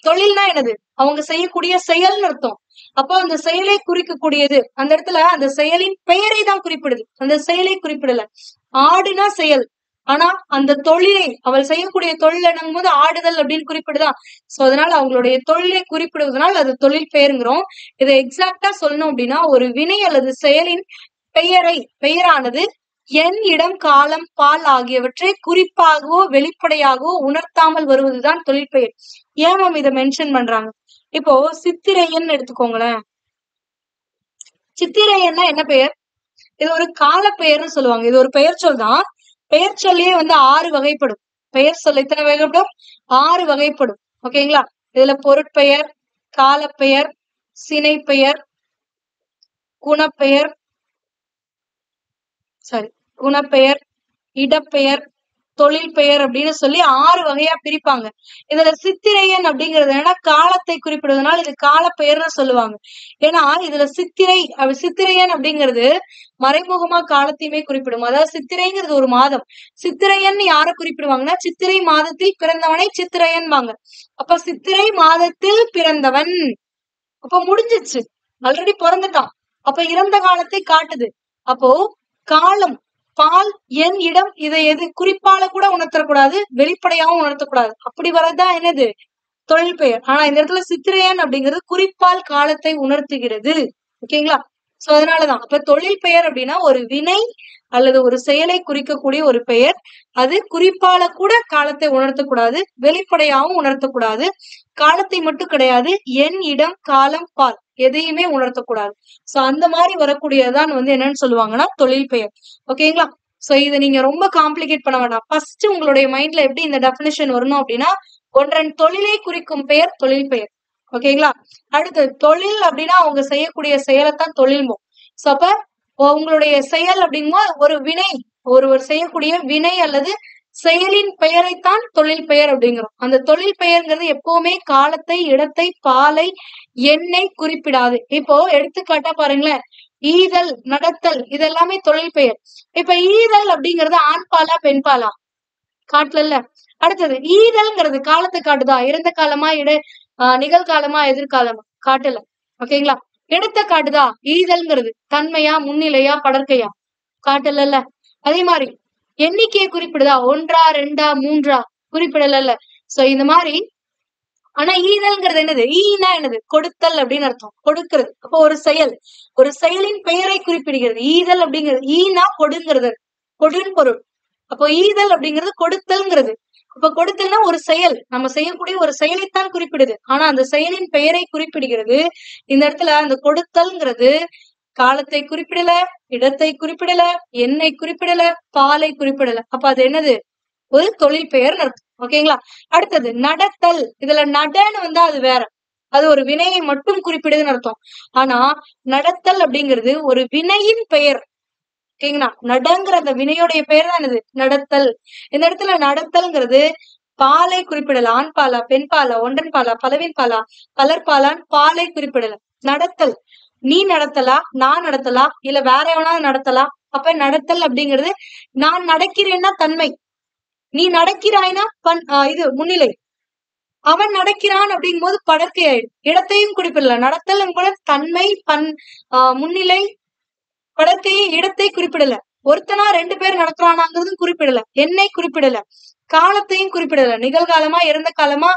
தொழில்னா என்னது? அவங்க செய்யக்கூடிய செயல்னு அர்த்தம். அப்போ அந்த செயலை குறிக்கக்கூடியது, அந்த இடத்துல அந்த செயலின் பெயரை தான் குறிப்பிடுது, அந்த செயலை குறிப்பிடல. ஆடுனா செயல், ஆனா அந்த தொழிலை அவள் செய்யக்கூடிய தொழில் என்னும் போது ஆடுதல் அப்படின்னு குறிப்பிடுதா. சோ அதனால அவங்களுடைய தொழிலை குறிப்பிடுவதனால் அது தொழில் பெயருங்கிறோம். இதை எக்ஸாக்டா சொல்லணும் அப்படின்னா ஒரு வினை அல்லது செயலின் பெயரானது எண், இடம், காலம், பால் ஆகியவற்றை குறிப்பாகவோ வெளிப்படையாகவோ உணர்த்தாமல் வருவதுதான் தொழில் பெயர். ஏன் மேம் இதை மென்ஷன் பண்றாங்க? இப்போ சித்திரையன் எடுத்துக்கோங்களேன். சித்திரையன்னா என்ன பெயர்? இது ஒரு கால பெயர்னு சொல்லுவாங்க. இது ஒரு பெயர் சொல் தான். பெயர் சொல்லியே 6 வகைப்படும். பெயர் சொல் எத்தனை வகைப்படும்? 6 வகைப்படும். ஓகேங்களா? இதுல பொருட்பெயர், காலப்பெயர், சினைப்பெயர், குணப்பெயர், இடப்பெயர், தொழில் பெயர் அப்படின்னு சொல்லி 6 வகையா பிரிப்பாங்க. இதுல சித்திரையன் அப்படிங்கிறது என்னன்னா காலத்தை குறிப்பிடுவதனால இது கால பெயர்னு சொல்லுவாங்க. ஏன்னா இதுல சித்திரையன் அப்படிங்கிறது மறைமுகமா காலத்தையுமே குறிப்பிடும். அதாவது சித்திரைங்கிறது ஒரு மாதம். சித்திரையன் யாரை குறிப்பிடுவாங்கன்னா சித்திரை மாதத்தில் பிறந்தவனை சித்திரையன்பாங்க. அப்ப சித்திரை மாதத்தில் பிறந்தவன், அப்ப முடிஞ்சிச்சு, ஆல்ரெடி பிறந்துட்டான். அப்ப இறந்த காலத்தை காட்டுது. அப்போ காலம், பால், எண், இடம் இதை எது குறிப்பால கூட உணர்த்தக்கூடாது, வெளிப்படையாவும் உணர்த்தக்கூடாது. அப்படி வரதான் என்னது? தொழில் பெயர். ஆனா இந்த இடத்துல சித்திரையன் அப்படிங்கிறது குறிப்பால் காலத்தை உணர்த்துகிறது. ஓகேங்களா? சோ அதனாலதான் அப்ப தொழில் பெயர் அப்படின்னா ஒரு வினை அல்லது ஒரு செயலை குறிக்கக்கூடிய ஒரு பெயர். அது குறிப்பால கூட காலத்தை உணர்த்தக்கூடாது, வெளிப்படையாவும் உணர்த்தக்கூடாது. காலத்தை மட்டும் கிடையாது, எண், இடம், காலம், பால் எதையுமே உணர்த்தக்கூடாது. சோ அந்த மாதிரி வரக்கூடியதான் என்னன்னு சொல்லுவாங்கன்னா தொழில் பெயர். ஓகேங்களா? சோ இதை நீங்க ரொம்ப காம்ப்ளிகேட் பண்ண வேண்டாம். ஃபர்ஸ்ட் உங்களுடைய மைண்ட்ல எப்படி இந்த டெபினிஷன் வரணும் அப்படின்னா ஒன்றன் தொழிலை குறிக்கும் பெயர் தொழில் பெயர். ஓகேங்களா? அடுத்து தொழில் அப்படின்னா அவங்க செய்யக்கூடிய செயலைத்தான் தொழில்மோ. சோ அப்ப உங்களுடைய செயல் அப்படிங்கும்போது ஒரு வினை, ஒருவர் செய்யக்கூடிய வினை அல்லது செயலின் பெயரைத்தான் தொழில் பெயர் அப்படிங்கிறோம். அந்த தொழில் பெயர்ங்கிறது எப்பவுமே காலத்தை, இடத்தை, பாலை, எண்ணை குறிப்பிடாது. இப்போ எடுத்துக்காட்டா பாருங்களேன், ஈதல், நடத்தல் இதெல்லாமே தொழில் பெயர். இப்ப ஈதல் அப்படிங்கிறது ஆண் பாலா பெண் பாலா? காட்டல. அடுத்தது ஈதல்ங்கிறது காலத்தை காட்டுதா? இறந்த காலமா, நிகழ்காலமா, எதிர்காலமா? காட்டல. ஓகேங்களா? இடத்தை காட்டுதா? ஈதல்ங்கிறது தன்மையா, முன்னிலையா, படற்கையா? காட்டல. அதே மாதிரி எண்ணிக்கையை குறிப்பிடுதா? 1, 2, 3 குறிப்பிடல. சோ இந்த மாதிரி. ஆனா ஈதல்ங்கிறது என்னது? ஈனா என்னது? கொடுத்தல் அப்படின்னு அர்த்தம், கொடுக்கிறது. அப்போ ஒரு செயலின் பெயரை குறிப்பிடுகிறது. ஈதல் அப்படிங்கிறது ஈனா கொடுங்கிறது, கொடுன்னு பொருள். அப்போ ஈதல் அப்படிங்கிறது கொடுத்தல்ங்கிறது. அப்ப கொடுத்தல்னா ஒரு செயல், நம்ம செய்யக்கூடிய ஒரு செயலைத்தான் குறிப்பிடுது. ஆனா அந்த செயலின் பெயரை குறிப்பிடுகிறது. இந்த இடத்துல அந்த கொடுத்தல்ங்கிறது காலத்தை குறிப்பிடல, இடத்தை குறிப்பிடல, எண்ணை குறிப்பிடல, பாலை குறிப்பிடல. அப்ப அது என்னது? ஒரு தொழில் பெயர் அர்த்தம். ஓகேங்களா? அடுத்தது நடத்தல். இதுல நடன்னு வந்தா அது வேற, அது ஒரு வினையை மட்டும் குறிப்பிடுதுன்னு அர்த்தம். ஆனா நடத்தல் அப்படிங்கிறது ஒரு வினையின் பெயர். ஓகேங்களா? நடங்கிற அந்த வினையோடைய பெயர் தான் என்னது? நடத்தல். இந்த இடத்துல நடத்தல்ங்கிறது பாலை குறிப்பிடல. ஆண் பாலா, பெண் பாலா, ஒன்றன் பாலா, பலவின் பாலா, பலர் பாலான் பாலை குறிப்பிடல. நடத்தல் நீ நடத்தலா, நான் நடத்தலா, இல்ல வேற எவனாவது நடத்தலா? அப்ப நடத்தல் அப்படிங்கிறது நான் நடக்கிறேன்னா தன்மை, நீ நடக்கிறாய்னா இது முன்னிலை. அவன் நடக்கிறான் அப்படிங்கும் போது படர்க்கை ஆயிடும். இடத்தையும் குறிப்பிடல. நடத்தல் என்பது தன்மை, முன்னிலை, படர்க்கையை, இடத்தை குறிப்பிடல. ஒருத்தனா 2 பேர் நடக்கிறானாங்கிறதும் குறிப்பிடல. எண்ணை குறிப்பிடல. காலத்தையும் குறிப்பிடல. நிகழ்காலமா, இறந்த காலமா,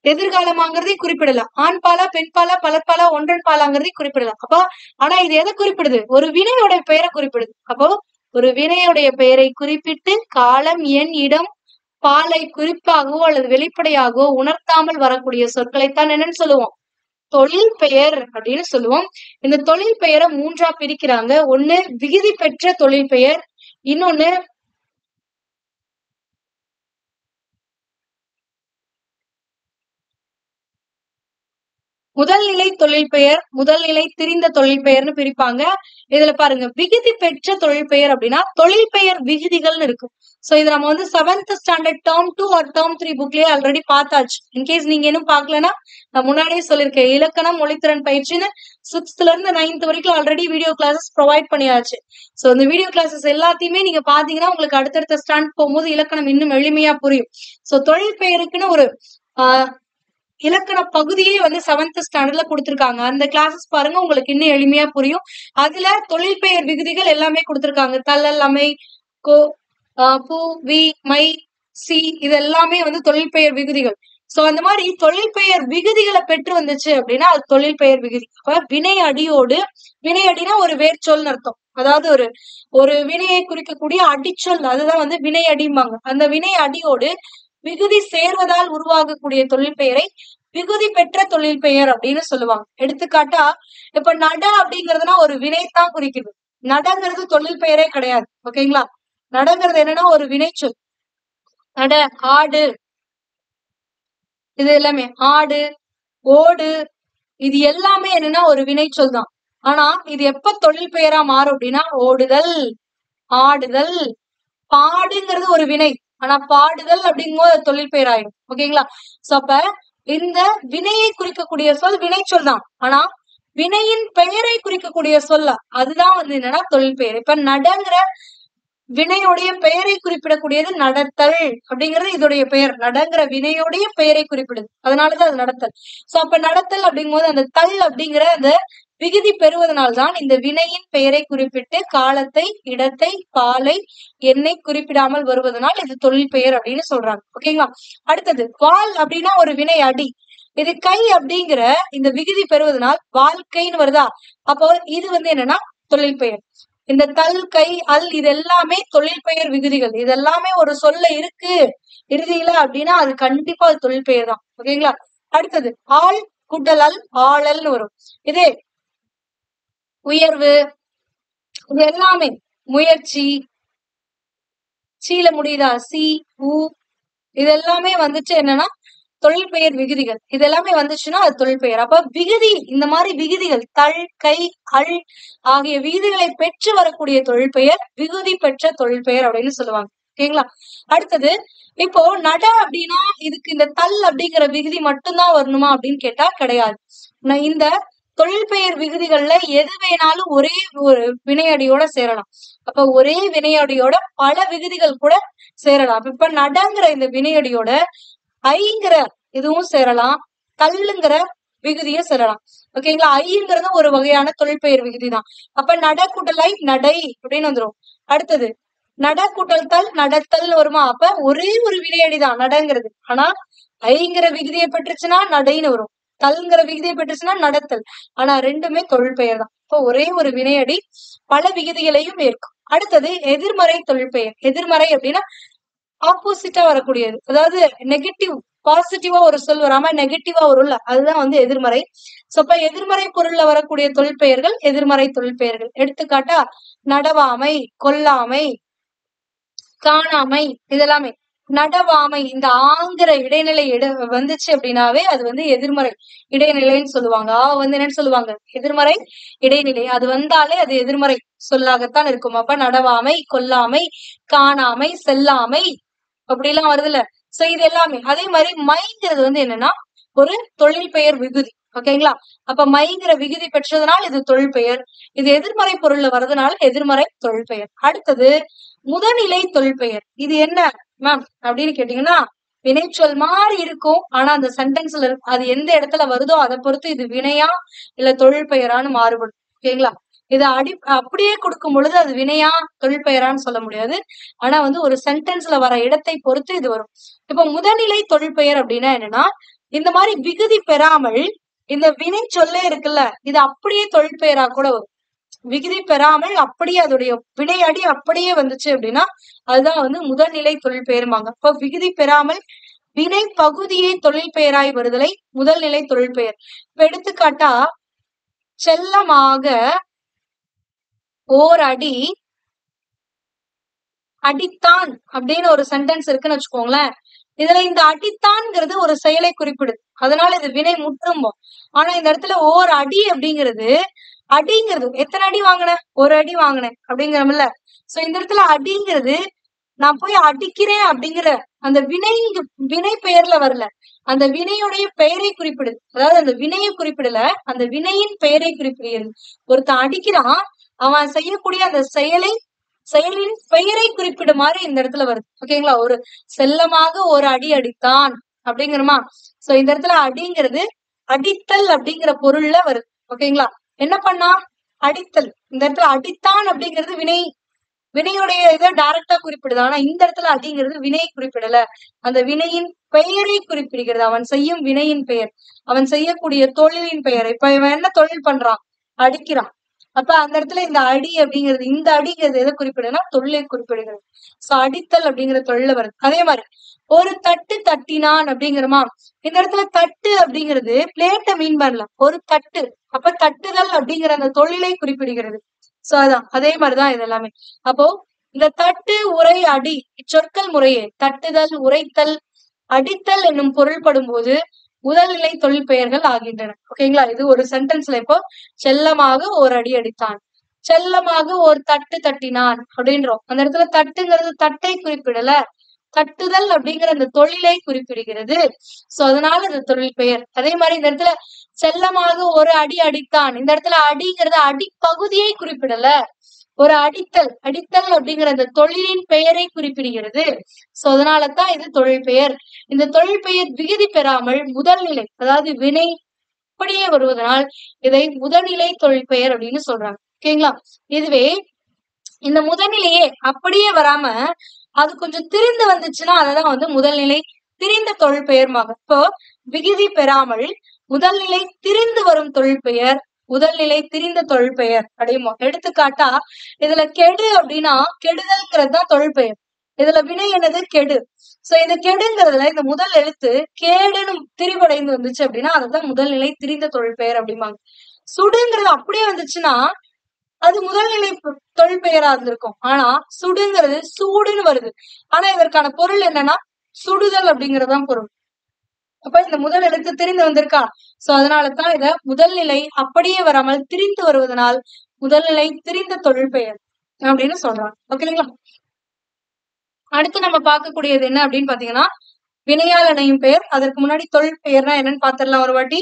எதிர்காலமாங்கிறதையும் குறிப்பிடல. ஆண் பாலா, பெண் பாலா, பலர்பாலா, ஒன்றன் பாலாங்கிறதையும் குறிப்பிடல. அப்போ ஆனா இது எதை குறிப்பிடுது? ஒரு வினையோட பெயரை குறிப்பிடுது. அப்போ ஒரு வினையுடைய பெயரை குறிப்பிட்டு காலம், எண், இடம், பாலை குறிப்பாகவோ அல்லது வெளிப்படையாகவோ உணர்த்தாமல் வரக்கூடிய சொற்களைத்தான் என்னன்னு சொல்லுவோம்? தொழில் பெயர் அப்படின்னு சொல்லுவோம். இந்த தொழில் பெயரை 3ஆ பிரிக்கிறாங்க. ஒண்ணு விகுதி பெற்ற தொழில் பெயர், இன்னொன்னு முதல் நிலை தொழில் பெயர், முதல் நிலை திரிந்த தொழில் பெயர்னு பிரிப்பாங்க. இதுல பாருங்க, விகுதி பெற்ற தொழில் பெயர் அப்படின்னா தொழில் பெயர் விகுதிகள்னு இருக்கு. சோ இது நம்ம வந்து 7th standard term 2 or term 3 புக்லயே ஆல்ரெடி பார்த்தாச்சு. இன்கேஸ் நீங்க இன்னும் பார்க்கலன்னா நான் முன்னாடியே சொல்லியிருக்கேன். இலக்கணம் மொழித்திறன் பயிற்சின்னு 6th இருந்து 9th வரைக்கும் ஆல்ரெடி வீடியோ கிளாஸஸ் ப்ரொவைட் பண்ணியாச்சு. சோ இந்த வீடியோ கிளாஸஸ் எல்லாத்தையுமே நீங்க பாத்தீங்கன்னா உங்களுக்கு அடுத்தடுத்த ஸ்டாண்ட் போகும்போது இலக்கணம் இன்னும் எளிமையா புரியும். சோ தொழில் பெயருக்குன்னு ஒரு இலக்கண பகுதியே வந்து 7th ஸ்டாண்டர்ட்ல கொடுத்திருக்காங்க. அந்த கிளாஸஸ் பாருங்க, உங்களுக்கு இன்னும் எளிமையா புரியும். அதுல தொழில் பெயர் விகுதிகள் எல்லாமே கொடுத்திருக்காங்க. தள்ளல், அமை, கோ, பூ, வி, மை, சி, இது எல்லாமே வந்து தொழில் பெயர் விகுதிகள். சோ அந்த மாதிரி தொழில் பெயர் விகுதிகளை பெற்று வந்துச்சு அப்படின்னா அது தொழில் பெயர் விகுதி. அப்ப வினை அடியோடு, வினை அடினா ஒரு வேர்ச்சொல்னு அர்த்தம். அதாவது ஒரு வினையை குறிக்கக்கூடிய அடிச்சொல், அதுதான் வந்து வினை அடிம்பாங்க. அந்த வினை அடியோடு விகுதி சேர்வதால் உருவாகக்கூடிய தொழில் பெயரை விகுதி பெற்ற தொழில் பெயர் அப்படின்னு சொல்லுவாங்க. எடுத்துக்காட்டா இப்ப நட அப்படிங்கிறதுனா ஒரு வினைத்தான் குறிக்குது. நடங்கிறது தொழில் பெயரே கிடையாது. ஓகேங்களா? நடங்கிறது என்னன்னா ஒரு வினைச்சொல். நட, ஆடு, இது எல்லாமே ஆடு, ஓடு, இது எல்லாமே என்னன்னா ஒரு வினைச்சொல் தான். ஆனா இது எப்ப தொழில் பெயரா மாறும் அப்படின்னா ஓடுதல், ஆடுதல், பாடுங்கிறது ஒரு வினை. ஆனா பாடுதல் அப்படிங்கும்போது தொழில் பெயர் ஆயிடும். ஓகேங்களா? சோ அப்ப இந்த வினையை குறிக்கக்கூடிய சொல் வினைச்சொல் தான். ஆனா வினையின் பெயரை குறிக்கக்கூடிய சொல்ல அதுதான் வந்து என்னன்னா தொழில் பெயர். இப்ப நடங்கிற வினையுடைய பெயரை குறிப்பிடக்கூடியது நடத்தல் அப்படிங்கிறது இதோடைய பெயர். நடங்கிற வினையுடைய பெயரை குறிப்பிடுது. அதனாலதான் அது நடத்தல். சோ அப்ப நடத்தல் அப்படிங்கும்போது அந்த தல் அப்படிங்கிற அந்த விகுதி பெறுவதனால்தான் இந்த வினையின் பெயரை குறிப்பிட்டு காலத்தை, இடத்தை, பாலை, எண்ணை குறிப்பிடாமல் வருவதனால் இது தொழில் பெயர் அப்படின்னு சொல்றாங்க. ஓகேங்களா? அடுத்தது வால் அப்படின்னா ஒரு வினை அடி. இது கை அப்படிங்கிற இந்த விகுதி பெறுவதனால் வாழ்க்கைன்னு வருதா? அப்போ இது வந்து என்னன்னா தொழில் பெயர். இந்த தல், கை, அல் இது எல்லாமே தொழில் பெயர் விகுதிகள். இது எல்லாமே ஒரு சொல்ல இருக்கு இறுதியில அப்படின்னா அது கண்டிப்பா அது தொழில் பெயர் தான். ஓகேங்களா? அடுத்தது ஆள் கூட்டல் அல், ஆளல்னு வரும். இதே உயர்வு, இது எல்லாமே முயற்சி, சீல முடியுதா, சி, உ, இது எல்லாமே வந்துச்சு என்னன்னா தொழில் பெயர் விகுதிகள். இது எல்லாமே வந்துச்சுன்னா அது தொழில் பெயர். அப்ப விகுதி, இந்த மாதிரி விகுதிகள் தல், கை, அல் ஆகிய விகுதிகளை பெற்று வரக்கூடிய தொழில் பெயர் விகுதி பெற்ற தொழில் பெயர் அப்படின்னு சொல்லுவாங்க. ஓகேங்களா? அடுத்தது இப்போ நட அப்படின்னா இதுக்கு இந்த தல் அப்படிங்கிற விகுதி மட்டும்தான் வரணுமா அப்படின்னு கேட்டா கிடையாது. இந்த தொழில் பெயர் விகுதிகள்ல எது வேணாலும் ஒரே ஒரு வினையடியோட சேரலாம். அப்ப ஒரே வினையடியோட பல விகுதிகள் கூட சேரலாம். இப்ப நடங்கிற இந்த வினையடியோட ஐங்கிற இதுவும் சேரலாம், தள்ளுங்கிற விகுதியும் சேரலாம். ஓகேங்களா? ஐங்கிறது ஒரு வகையான தொழில் பெயர் விகுதி தான். அப்ப நட கூட்டலை நடை அப்படின்னு வந்துரும். அடுத்தது நட கூட்டல் தல் நடத்தல் வருமா? அப்ப ஒரே ஒரு வினையடிதான் நடங்கிறது. ஆனா ஐங்கிற விகுதியை பெற்றுச்சுன்னா நடைன்னு வரும், தல்ங்கிற விகுதியை பெற்றுச்சுன்னா நடத்தல். ஆனா ரெண்டுமே தொழில் பெயர் தான். இப்போ ஒரே ஒரு வினையடி பல விகுதிகளையும் ஏற்கும். அடுத்தது எதிர்மறை தொழில் பெயர். எதிர்மறை அப்படின்னா ஆப்போசிட்டா வரக்கூடியது. அதாவது நெகட்டிவ், பாசிட்டிவா ஒரு சொல் வராம நெகட்டிவா வரும்ல, அதுதான் வந்து எதிர்மறை. சோ அப்ப எதிர்மறை பொருள்ல வரக்கூடிய தொழில் பெயர்கள் எதிர்மறை தொழில் பெயர்கள். எடுத்துக்காட்டா நடவாமை, கொல்லாமை, காணாமை, இதெல்லாமே. நடவாமை இந்த ஆங்கிற இடைநிலை வந்துச்சு அப்படின்னாவே அது வந்து எதிர்மறை இடைநிலைன்னு சொல்லுவாங்க. வந்து என்னன்னு சொல்லுவாங்க? எதிர்மறை இடைநிலை. அது வந்தாலே அது எதிர்மறை சொல்லாகத்தான் இருக்கும். அப்ப நடவாமை, கொல்லாமை, காணாமை, செல்லாமை அப்படி எல்லாம் வருதுல்ல. சோ இது எல்லாமே. அதே மாதிரி மைங்கிறது வந்து என்னன்னா ஒரு தொழில் பெயர் விகுதி. ஓகேங்களா? அப்ப மைங்கிற விகுதி பெற்றதுனால இது தொழில் பெயர். இது எதிர்மறை பொருள்ல வர்றதுனால எதிர்மறை தொழில் பெயர். அடுத்தது முதநிலை தொழில் பெயர். இது என்ன மேம் அப்படின்னு கேட்டீங்கன்னா வினைச்சொல் மாதிரி இருக்கும். ஆனா அந்த சென்டென்ஸ்ல அது எந்த இடத்துல வருதோ அதை பொறுத்து இது வினையா இல்ல தொழில் பெயரான்னு மாறுபடும். ஓகேங்களா? இதை அப்படியே கொடுக்கும் பொழுது அது வினையா தொழில் பெயரான்னு சொல்ல முடியாது. ஆனா ஒரு சென்டென்ஸ்ல வர இடத்தை பொறுத்து இது வரும். இப்ப முதல்நிலை தொழில் பெயர் அப்படின்னா என்னன்னா, இந்த மாதிரி விகுதி பெறாமல் இந்த வினை சொல்லே இருக்குல்ல, இது அப்படியே தொழில் பெயரா கூட வரும். விகுதி பெறாமல் அப்படியே அதோடைய வினையடி அப்படியே வந்துச்சு அப்படின்னா அதுதான் முதல்நிலை தொழில் பெயருமாங்க. இப்ப விகுதி பெறாமல் வினை பகுதியை தொழில் பெயராய் வருதலை முதல்நிலை தொழில் பெயர். இப்ப எடுத்துக்காட்டா, செல்லமாக ஓர் அடி அடித்தான் அப்படின்னு ஒரு சென்டென்ஸ் இருக்குன்னு வச்சுக்கோங்களேன். இதுல இந்த அடித்தான்ங்கிறது ஒரு செயலை குறிப்பிடுது, அதனால இது வினை முற்றும்போம். ஆனா இந்த இடத்துல ஓர் அடி அப்படிங்கிறது எத்தனை அடி வாங்கினேன், ஒரு அடி வாங்கினேன் அப்படிங்கிறோம்ல. சோ இந்த இடத்துல அடிங்கிறது நான் போய் அடிக்கிறேன் அப்படிங்கிற அந்த வினை பெயர்ல வரல, அந்த வினையுடைய பெயரை குறிப்பிடுது. அதாவது அந்த வினையை குறிப்பிடல, அந்த வினையின் பெயரை குறிப்பிடுகிறது. ஒருத்தன் அடிக்கிறான், அவன் செய்யக்கூடிய அந்த செயலின் பெயரை குறிப்பிடுமாறு இந்த இடத்துல வருது. ஓகேங்களா? ஒரு செல்லமாக ஒரு அடி அடித்தான் அப்படிங்கிறோமா. சோ இந்த இடத்துல அடிங்கிறது அடித்தல் அப்படிங்கிற பொருள்ல வருது. ஓகேங்களா? என்ன பண்ணா அடித்தல். இந்த இடத்துல அடித்தான் அப்படிங்கிறது வினையுடைய இதை டைரக்டா குறிப்பிடுது. ஆனா இந்த இடத்துல அடிங்கிறது வினையை குறிப்பிடல, அந்த வினையின் பெயரை குறிப்பிடுகிறது. அவன் செய்யும் வினையின் பெயர், அவன் செய்யக்கூடிய தொழிலின் பெயர். இப்ப இவன் என்ன தொழில் பண்றான், அடிக்கிறான். அப்ப அந்த இடத்துல இந்த அடி அப்படிங்கிறது, இந்த அடிங்கிறது எதை குறிப்பிடுதுன்னா தொழிலை குறிப்பிடுகிறது. சோ அடித்தல் அப்படிங்கிற தொழில வருது. அதே மாதிரி ஒரு தட்டு தட்டினான் அப்படிங்கிறமா, இந்த இடத்துல தட்டு அப்படிங்கிறது பிளேட்டை மீன் பண்ணல, ஒரு தட்டு. அப்ப தட்டுதல் அப்படிங்கிற அந்த தொழிலை குறிப்பிடுகிறது. சோ அதான் அதே மாதிரிதான் இது எல்லாமே. அப்போ இந்த தட்டு உரை அடி இச்சொற்கள் முறையே தட்டுதல் உரைத்தல் அடித்தல் என்னும் பொருள்படும் போது முதல்நிலை தொழில் பெயர்கள் ஆகின்றன. ஓகேங்களா? இது ஒரு சென்டென்ஸ்ல இப்போ செல்லமாக ஒரு அடி அடித்தான், செல்லமாக ஒரு தட்டு தட்டினான் அப்படின்றோம். அந்த இடத்துல தட்டுங்கிறது தட்டை குறிப்பிடல, தட்டுதல் அப்படிங்கிற அந்த தொழிலை குறிப்பிடுகிறது. சோ அதனால இந்த தொழில் பெயர். அதே மாதிரி இந்த இடத்துல செல்லமாக ஒரு அடி அடித்தான், இந்த இடத்துல அடிங்கிறது அடிப்பகுதியை குறிப்பிடல, ஒரு அடித்தல் அப்படிங்கிற அந்த தொழிலின் பெயரை குறிப்பிடுகிறது. சோ அதனாலதான் இது தொழில் பெயர். இந்த தொழில் பெயர் விகுதி பெறாமல் முதல்நிலை, அதாவது வினை அப்படியே வருவதனால் இதை முதல்நிலை தொழில் பெயர் அப்படின்னு சொல்றாங்க. ஓகேங்களா? இதுவே இந்த முதல்நிலையே அப்படியே வராம அது கொஞ்சம் திரிந்து வந்துச்சுன்னா அததான் முதல்நிலை திரிந்த தொழில் பெயர்மாங்க. இப்போ விகுதி பெறாமல் முதல்நிலை திரிந்து வரும் தொழில் பெயர் முதல்நிலை திரிந்த தொழில் பெயர் அப்படிமோ. எடுத்துக்காட்டா, இதுல கெடு அப்படின்னா கெடுதல்ங்கிறது தான் தொழில் பெயர். இதுல வினை என்னது கெடு. சோ இந்த கெடுங்கிறதுல இந்த முதல் எழுத்து கேடுன்னு திரிவடைந்து வந்துச்சு அப்படின்னா அதுதான் முதல்நிலை திரிந்த தொழில் பெயர் அப்படிம்பாங்க. சுடுங்கிறது அப்படியே வந்துச்சுன்னா அது முதல்நிலை தொழில் பெயரா இருந்திருக்கும். ஆனா சுடுங்கிறது சூடுன்னு வருது, ஆனா இதற்கான பொருள் என்னன்னா சுடுதல் அப்படிங்கறதுதான் பொருள். அப்ப இந்த முதல் எழுத்து திரிந்து வந்திருக்கா. சோ அதனாலதான் இத முதல்நிலை அப்படியே வராமல் திரிந்து வருவதனால் முதல்நிலை திரிந்த தொழில் பெயர் அப்படின்னு சொல்றாங்க. ஓகேங்களா? அடுத்து நம்ம பார்க்கக்கூடியது என்ன அப்படின்னு பாத்தீங்கன்னா வினையால் அணையும் பெயர். அதற்கு முன்னாடி தொழில் பெயர்னா என்னன்னு பாத்திரலாம் ஒரு வாட்டி.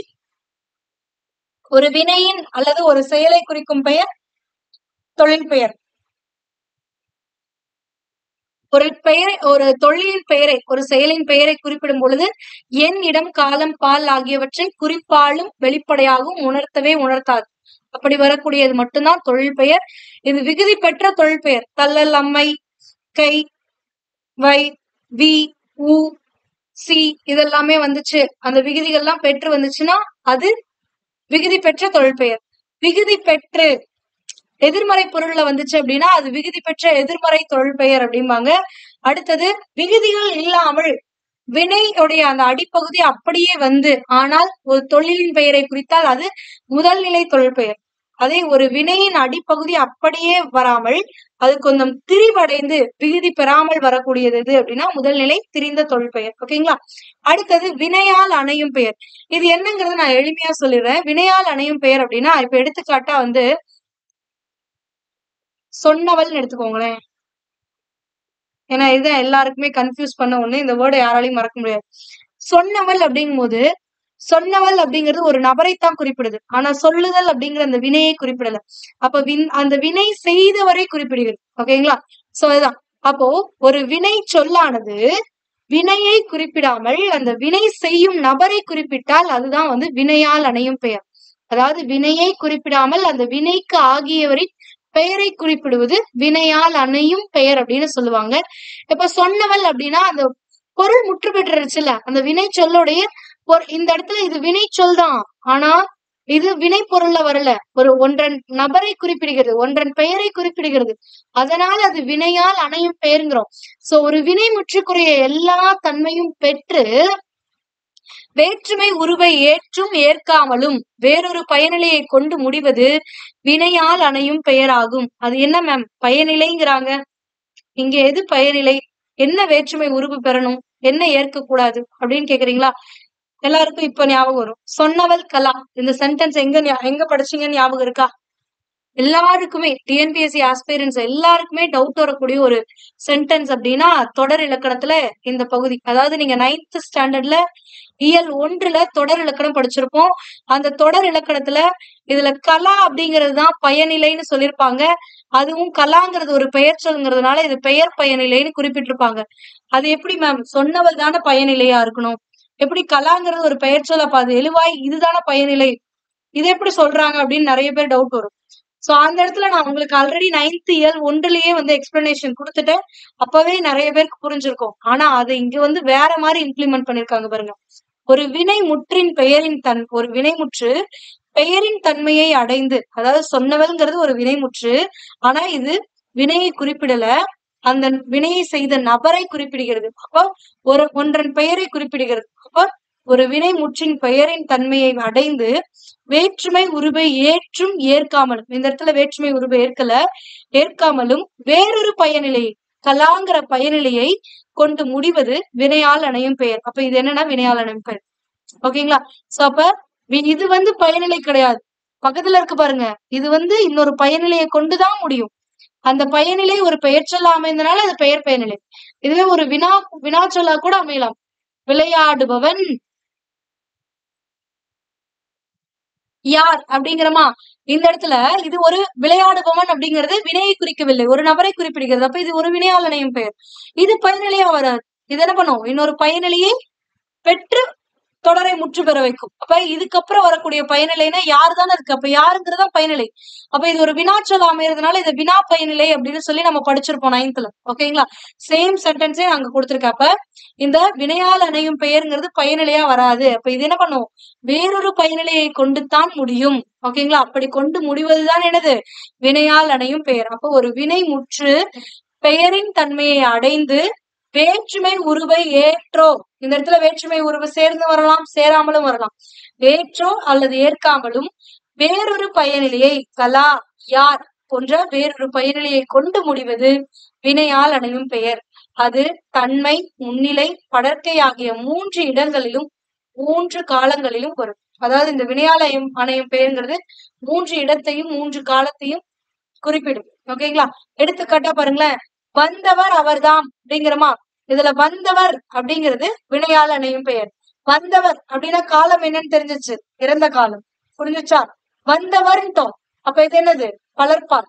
ஒரு வினையின் அல்லது ஒரு செயலை குறிக்கும் பெயர் தொழில் பெயர். ஒரு பெயரை, ஒரு தொழிலின் பெயரை, ஒரு செயலின் பெயரை குறிப்பிடும் பொழுது எண் இடம் காலம் பால் ஆகியவற்றை குறிப்பாலும் வெளிப்படையாகவும் உணர்த்தவே உணர்த்தாது. அப்படி வரக்கூடியது மட்டும்தான் தொழில் பெயர். இது விகுதி பெற்ற தொழில் பெயர். தள்ளல் அம்மை கை வை வி உ சி இதெல்லாமே வந்துச்சு, அந்த விகுதிகள்லாம் பெற்று வந்துச்சுன்னா அது விகுதி பெற்ற தொழில் பெயர். விகுதி பெற்று எதிர்மறை பொருள்ல வந்துச்சு அப்படின்னா அது விகுதி பெற்ற எதிர்மறை தொழில் பெயர் அப்படிம்பாங்க. அடுத்தது விகுதிகள் இல்லாமல் வினையுடைய அந்த அடிப்பகுதி அப்படியே வந்து ஆனால் ஒரு தொழிலின் பெயரை குறித்தால் அது முதல்நிலை தொழில் பெயர். அதே ஒரு வினையின் அடிப்பகுதி அப்படியே வராமல் அது கொஞ்சம் திரிவடைந்து விகுதி பெறாமல் வரக்கூடியது எது அப்படின்னா முதல்நிலை திரிந்த தொழில் பெயர். ஓகேங்களா? அடுத்தது வினையால் அணையும் பெயர். இது என்னங்கிறத நான் எளிமையா சொல்லிடுறேன். வினையால் அணையும் பெயர் அப்படின்னா இப்ப எடுத்துக்காட்டா சொன்னவள்னு எடுத்துக்கோங்களேன். ஏன்னா இதுதான் எல்லாருக்குமே கன்ஃபியூஸ் பண்ண ஒண்ணு, இந்த வேர்டை யாராலையும் மறக்க முடியாது. சொன்னவள் அப்படிங்கும் போது சொன்னவள் அப்படிங்கிறது ஒரு நபரைத்தான் குறிப்பிடுது, ஆனா சொல்லுதல் அப்படிங்கிற அந்த வினையை குறிப்பிடல. அப்ப அந்த வினை செய்தவரை குறிப்பிடுகிறது. ஓகேங்களா? சோ இதுதான். அப்போ ஒரு வினை சொல்லானது வினையை குறிப்பிடாமல் அந்த வினை செய்யும் நபரை குறிப்பிட்டால் அதுதான் வந்து வினையால் அணையும் பெயர். அதாவது வினையை குறிப்பிடாமல் அந்த வினைக்கு ஆகியவரின் பெயரை குறிப்பிடுவது வினையால் அணையும் பெயர் அப்படின்னு சொல்லுவாங்க. இப்ப சொன்னவள் அப்படின்னா அந்த பொருள் முற்று பெற்றுருச்சுல்ல, அந்த வினை சொல்லுடைய இந்த இடத்துல இது வினை சொல் தான். ஆனா இது வினை பொருள்ல வரல, ஒரு ஒன்றன் நபரை குறிப்பிடுகிறது, ஒன்றன் பெயரை குறிப்பிடுகிறது. அதனால அது வினையால் அணையும் பெயருங்கிறோம். சோ ஒரு வினை முற்றுக்குரிய எல்லா தன்மையும் பெற்று வேற்றுமை உருவை ஏற்றும் ஏற்காமலும் வேறொரு பயனிலையை கொண்டு முடிவது வினையால் அணையும் பெயராகும். அது என்ன மேம் பயனிலைங்கிறாங்க? இங்க எது பயனிலை? என்ன வேற்றுமை உருவு பெறணும், என்ன ஏற்க கூடாது அப்படின்னு கேக்குறீங்களா? எல்லாருக்கும் இப்ப ஞாபகம் வரும், சொன்னவள் கலா. இந்த சென்டென்ஸ் எங்க படிச்சீங்கன்னு ஞாபகம் இருக்கா? எல்லாருக்குமே டிஎன்பிஎஸ்சி ஆஸ்பிரன்ஸ் எல்லாருக்குமே டவுட் வரக்கூடிய ஒரு சென்டென்ஸ் அப்படின்னா தொடர் இலக்கணத்துல இந்த பகுதி. அதாவது நீங்க 9th ஸ்டாண்டர்ட்ல இயல் 1ல தொடர் இலக்கணம் படிச்சிருப்போம். அந்த தொடர் இலக்கணத்துல இதுல கலா அப்படிங்கிறதுதான் பயனிலைன்னு சொல்லியிருப்பாங்க. அதுவும் கலாங்கிறது ஒரு பெயர் சொல்லுங்கிறதுனால இது பெயர் பயனிலைன்னு குறிப்பிட்டிருப்பாங்க. அது எப்படி மேம் சொன்னவள் தானே பயனிலையா இருக்கணும், எப்படி கலாங்கிறது ஒரு பெயர் சொல், அப்ப அது எழுவாய் இதுதானே பயனிலை, இது எப்படி சொல்றாங்க அப்படின்னு நிறைய பேர் டவுட் வரும். சோ அந்த இடத்துல நான் உங்களுக்கு ஆல்ரெடி 9th இயல் 1லயே வந்து எக்ஸ்பிளனேஷன் கொடுத்துட்டேன். அப்பவே நிறைய பேருக்கு புரிஞ்சிருக்கும். ஆனா அதை இங்க வந்து வேற மாதிரி இம்ப்ளிமெண்ட் பண்ணிருக்காங்க பாருங்க. ஒரு வினை முற்றின் பெயரின் ஒரு வினைமுற்று பெயரின் தன்மையை அடைந்து, அதாவது சொன்னவள்ங்கிறது ஒரு வினைமுற்று, ஆனா இது வினையை குறிப்பிடல, அந்த வினையை செய்த நபரை குறிப்பிடுகிறது. அப்போ ஒன்றன் பெயரை குறிப்பிடுகிறது. அப்போ ஒரு வினை முற்றின் பெயரின் தன்மையை அடைந்து வேற்றுமை உருவை ஏற்றும் ஏற்காமலும், இந்த இடத்துல வேற்றுமை உருவை ஏற்காமலும் வேறொரு பயனிலை கலாங்கிற பயனிலையை கொண்டு முடிவது வினையால் அணையும் பெயர். அப்ப இது என்னன்னா வினையால் அணையும் பெயர். ஓகேங்களா? சோ அப்ப இது வந்து பயனிலை கிடையாது, பக்கத்துல இருக்கு பாருங்க, இது வந்து இன்னொரு பயனிலையை கொண்டுதான் முடியும். அந்த பயனிலை ஒரு பெயர் சொல்ல அமைந்தனால அது பெயர் பயனிலை. இதுவே ஒரு வினா சொல்லா கூட அமையலாம். விளையாடுபவன் யார் அப்படிங்கிறமா, இந்த இடத்துல இது ஒரு விளையாடுபவன் அப்படிங்கிறது வினையை குறிக்கவில்லை, ஒரு நபரை குறிப்பிடுகிறது. அப்ப இது ஒரு வினையால் அணையும் பெயர். இது பயனிலையா வராது. இது என்ன பண்ணும், இன்னொரு பயனிலையை பெற்று தொடரை முற்று பெற வைக்கும். அப்ப இதுக்கப்புறம் வரக்கூடிய பயனிலைனா யாரு தானே இருக்கு, அப்ப யாருங்கிறதா பயனிலை. அப்ப இது ஒரு வினாச்சொல் அமைறதுனால இது வினா பயனிலை அப்படின்னு சொல்லி நம்ம படிச்சிருப்போம் 9th. ஓகேங்களா? சேம் சென்டென்ஸே அங்க கொடுத்திருக்க. அப்ப இந்த வினையால் அணையும் பெயருங்கிறது பயனிலையா வராது. அப்ப இது என்ன பண்ணும், வேறொரு பயனிலையை கொண்டுதான் முடியும். ஓகேங்களா? அப்படி கொண்டு முடிவதுதான் என்னது, வினையால் அணையும் பெயர். அப்போ ஒரு வினை முற்று பெயரின் தன்மையை அடைந்து வேற்றுமை உருவை ஏற்றோ, இந்த இடத்துல வேற்றுமை உருவு சேர்ந்து வரலாம், சேராமலும் வரலாம், ஏற்றோ அல்லது ஏற்காமலும் வேறொரு பயனிலையை கலா யார் போன்ற வேறொரு பயனிலையை கொண்டு முடிவது வினையால் அணையும் பெயர். அது தன்மை முன்னிலை படர்க்கை ஆகிய 3 இடங்களிலும் 3 காலங்களிலும் வரும். அதாவது இந்த வினையால் அணையும் பெயர்ங்கிறது 3 இடத்தையும் 3 காலத்தையும் குறிப்பிடும். ஓகேங்களா? எடுத்துக்காட்டா பாருங்களேன், வந்தவர் அவர்தாம் அப்படிங்கிறமா, இதுல வந்தவர் அப்படிங்கிறது வினையால் அணையும் பெயர். வந்தவர் அப்படின்னா காலம் என்னன்னு தெரிஞ்சிச்சு, இறந்த காலம். புரிஞ்சுச்சா? வந்தவர்ன்ட்டோம், அப்ப இது என்னது, பலர்பால்.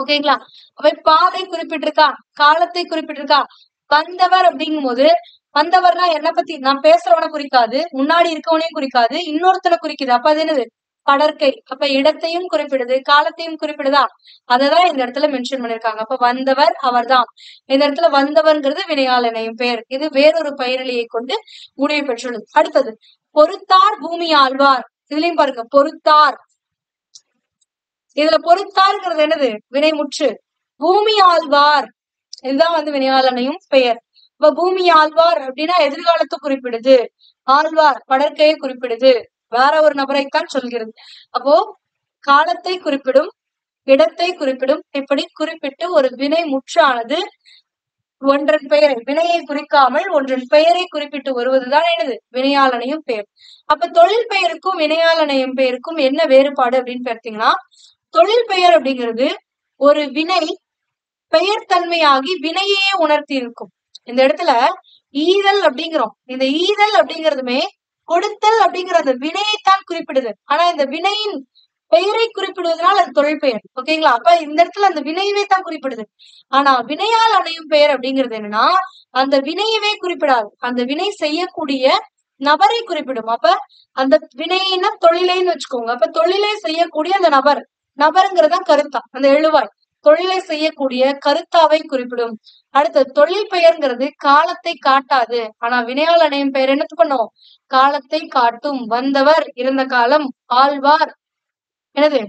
ஓகேங்களா? அப்ப பாதை குறிப்பிட்டிருக்கா, காலத்தை குறிப்பிட்டிருக்கா. வந்தவர் அப்படிங்கும் போது வந்தவர்னா என்ன பத்தி, நான் பேசுறவனை குறிக்காது, முன்னாடி இருக்கவனையும் குறிக்காது, இன்னொருத்தனை குறிக்குது. அப்ப அது என்னது, படர்க்கை. அப்ப இடத்தையும் குறிப்பிடுது, காலத்தையும் குறிப்பிடுதா, அததான் இந்த இடத்துல மென்ஷன் பண்ணிருக்காங்க. அப்ப வந்தவர் அவர்தான், இந்த இடத்துல வந்தவர்ங்கிறது வினையால் இணையும் பெயர். இது வேறொரு பெயரிலையை கொண்டு முடிவு பெற்றுள்ளது. அடுத்தது பொறுத்தார் பூமி ஆழ்வார். இதுலயும் பாருங்க பொறுத்தார், இதுல பொறுத்தார்ங்கிறது என்னது, வினைமுற்று. பூமி ஆழ்வார் இதுதான் வந்து வினையால் அணையும் பெயர். இப்ப பூமி ஆழ்வார் அப்படின்னா எதிர்காலத்தை குறிப்பிடுது, ஆழ்வார் படற்கையை குறிப்பிடுது, வேற ஒரு நபரைத்தான் சொல்கிறது. அப்போ காலத்தை குறிப்பிடும், இடத்தை குறிப்பிடும், இப்படி குறிப்பிட்டு ஒரு வினை முற்றானது ஒன்றன் பெயரை, வினையை குறிக்காமல் ஒன்றன் பெயரை குறிப்பிட்டு வருவதுதான் என்னது, வினையால் அணையும் பெயர். அப்ப தொழில் பெயருக்கும் வினையால் அணையும் பெயருக்கும் என்ன வேறுபாடு அப்படின்னு பார்த்தீங்கன்னா, தொழில் பெயர் அப்படிங்கிறது ஒரு வினை பெயர் தன்மையாகி வினையே உணர்த்தி இருக்கும். இந்த இடத்துல ஈதல் அப்படிங்கிறோம், இந்த ஈதல் அப்படிங்கிறதுமே கொடுத்தல் அப்படிங்கிற அந்த வினையைத்தான் குறிப்பிடுது. ஆனா இந்த வினையின் பெயரை குறிப்பிடுவதனால் அது தொழில் பெயர். ஓகேங்களா? அப்ப இந்த இடத்துல அந்த வினையவே தான் குறிப்பிடுது. ஆனா வினையால் அடையும் பெயர் அப்படிங்கிறது என்னன்னா அந்த வினையவே குறிப்பிடாது. அந்த வினை செய்யக்கூடிய நபரை குறிப்பிடும். அப்ப அந்த வினையினா தொழிலைன்னு வச்சுக்கோங்க. அப்ப தொழிலை செய்யக்கூடிய அந்த நபருங்கிறதா கருத்தா, அந்த எழுவாய் தொழிலை செய்யக்கூடிய கருத்தாவை குறிப்பிடும். அடுத்தது தொழில் பெயர்ங்கிறது காலத்தை காட்டாது. ஆனா வினையால் அடையும் பெயர் என்ன பண்ணும்? காலத்தை காட்டும். வந்தவர், இறந்த காலம், ஆழ்வார் என்னது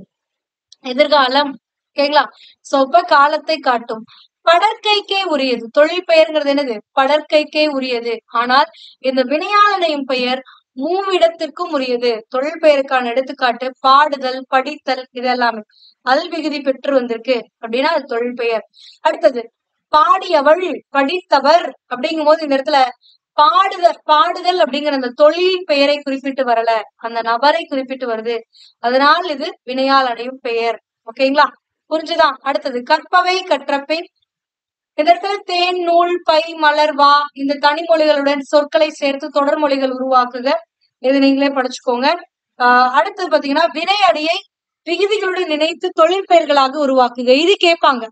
எதிர்காலம். ஓகேங்களா? சோ இப்ப காலத்தை காட்டும். படற்கைக்கே உரியது. தொழில் பெயர்ங்கிறது என்னது? படற்கைக்கே உரியது. ஆனால் இந்த வினையால் அடையும் பெயர் மூவிடத்திற்கும் உரியது. தொழில் பெயருக்கான எடுத்துக்காட்டு பாடுதல், படித்தல், இதெல்லாமே அல் விகுதி பெற்று வந்திருக்கு அப்படின்னா அது தொழில் பெயர். அடுத்தது பாடியவள், படித்தவர் அப்படிங்கும் போது இந்த இடத்துல பாடுதல் அப்படிங்கிற அந்த தொழில் பெயரை குறிப்பிட்டு வரல, அந்த நபரை குறிப்பிட்டு வருது. அதனால் இது வினையால் அடையும் பெயர். ஓகேங்களா? புரிஞ்சுதான்? அடுத்தது கற்பவை கற்றபின் இந்த இடத்துல தேன், நூல், பை, மலர், வா இந்த தனிமொழிகளுடன் சொற்களை சேர்த்து தொடர் மொழிகள் உருவாக்குக. இது நீங்களே படிச்சுக்கோங்க. அடுத்தது பாத்தீங்கன்னா வினை அடியை விகுதிகளுடன் இணைத்து தொழில் பெயர்களாக உருவாக்குக. இது கேட்பாங்க.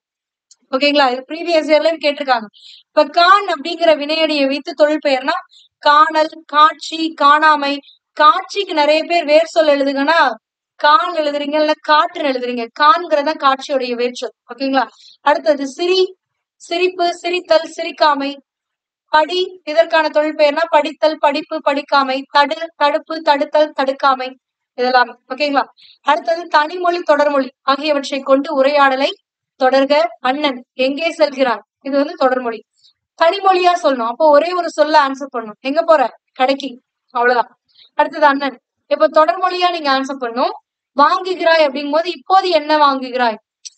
ஓகேங்களா? இது ப்ரீவியஸ் இயர்லயும் கேட்டிருக்காங்க. இப்ப கான் அப்படிங்கிற வினையடியை வைத்து தொழில் பெயர்னா காணல், காட்சி, காணாமை. காட்சிக்கு நிறைய பேர் வேர் சொல் எழுதுங்கன்னா கான் எழுதுறீங்க, இல்ல காற்றுன்னு எழுதுறீங்க. காண்கிறதா காட்சியுடைய வேர்ச்சொல். ஓகேங்களா? அடுத்தது சிரிப்பு, சிரித்தல், சிரிக்காமை. படி இதற்கான தொழில் பெயர்னா படித்தல், படிப்பு, படிக்காமை. தடுப்பு, தடுத்தல், தடுக்காமை. இதெல்லாம் ஓகேங்களா? அடுத்தது தனிமொழி, தொடர்மொழி ஆகியவற்றை கொண்டு உரையாடலை தொடர்க. அண்ணன் எங்கே செல்கிறான்? இது வந்து தொடர்மொழி. தனிமொழியா சொல்லணும். அப்போ ஒரே ஒரு சொல்ல ஆன்சர் பண்ணணும். எங்க போற? கடைக்கு. அவ்வளவுதான். அடுத்தது அண்ணன். இப்ப தொடர்மொழியா நீங்க ஆன்சர் பண்ணணும். வாங்குகிறாய் அப்படிங்கும் போது இப்போது என்ன வாங்குகிறாய்?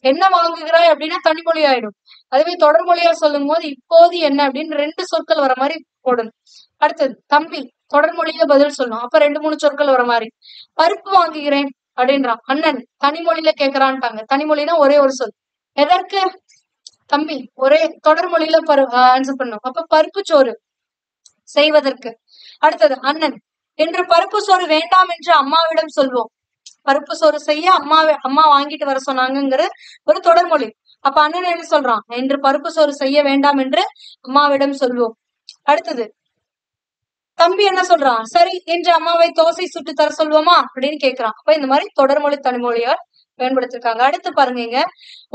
என்ன வாங்குகிறாய் அப்படின்னா தனிமொழி ஆயிடும். அதுவே தொடர்மொழியா சொல்லும் போது இப்போது என்ன அப்படின்னு 2 சொற்கள் வர மாதிரி போடணும். அடுத்தது தம்பி, தொடர்மொழியில பதில் சொல்லணும். அப்ப 2-3 சொற்கள் வர மாதிரி. பருப்பு வாங்குகிறேன் அப்படின்றான். அண்ணன் தனிமொழியில கேக்குறான்ட்டாங்க. தனிமொழினா ஒரே ஒரு சொல். எதற்கு? தம்பி. ஒரே தொடர்மொழியில ஆன்சர் பண்ணும். அப்ப பருப்பு சோறு செய்வதற்கு. அடுத்தது அண்ணன் என்று பருப்பு சோறு வேண்டாம் என்று அம்மாவிடம் சொல்வோம். பருப்பு சோறு செய்ய அம்மா வாங்கிட்டு வர சொன்னாங்கிற ஒரு தொடர்மொழி. அப்ப அண்ணன் என்ன சொல்றான்? என்று பருப்பு சோறு செய்ய வேண்டாம் என்று அம்மாவிடம் சொல்வோம். அடுத்தது தம்பி என்ன சொல்றான்? சரி என்று அம்மாவை தோசை சுட்டு தர சொல்வோமா அப்படின்னு கேக்குறான். அப்ப இந்த மாதிரி தொடர்மொழி தனிமொழியா பயன்படுத்திருக்காங்க. அடுத்து பாருங்க,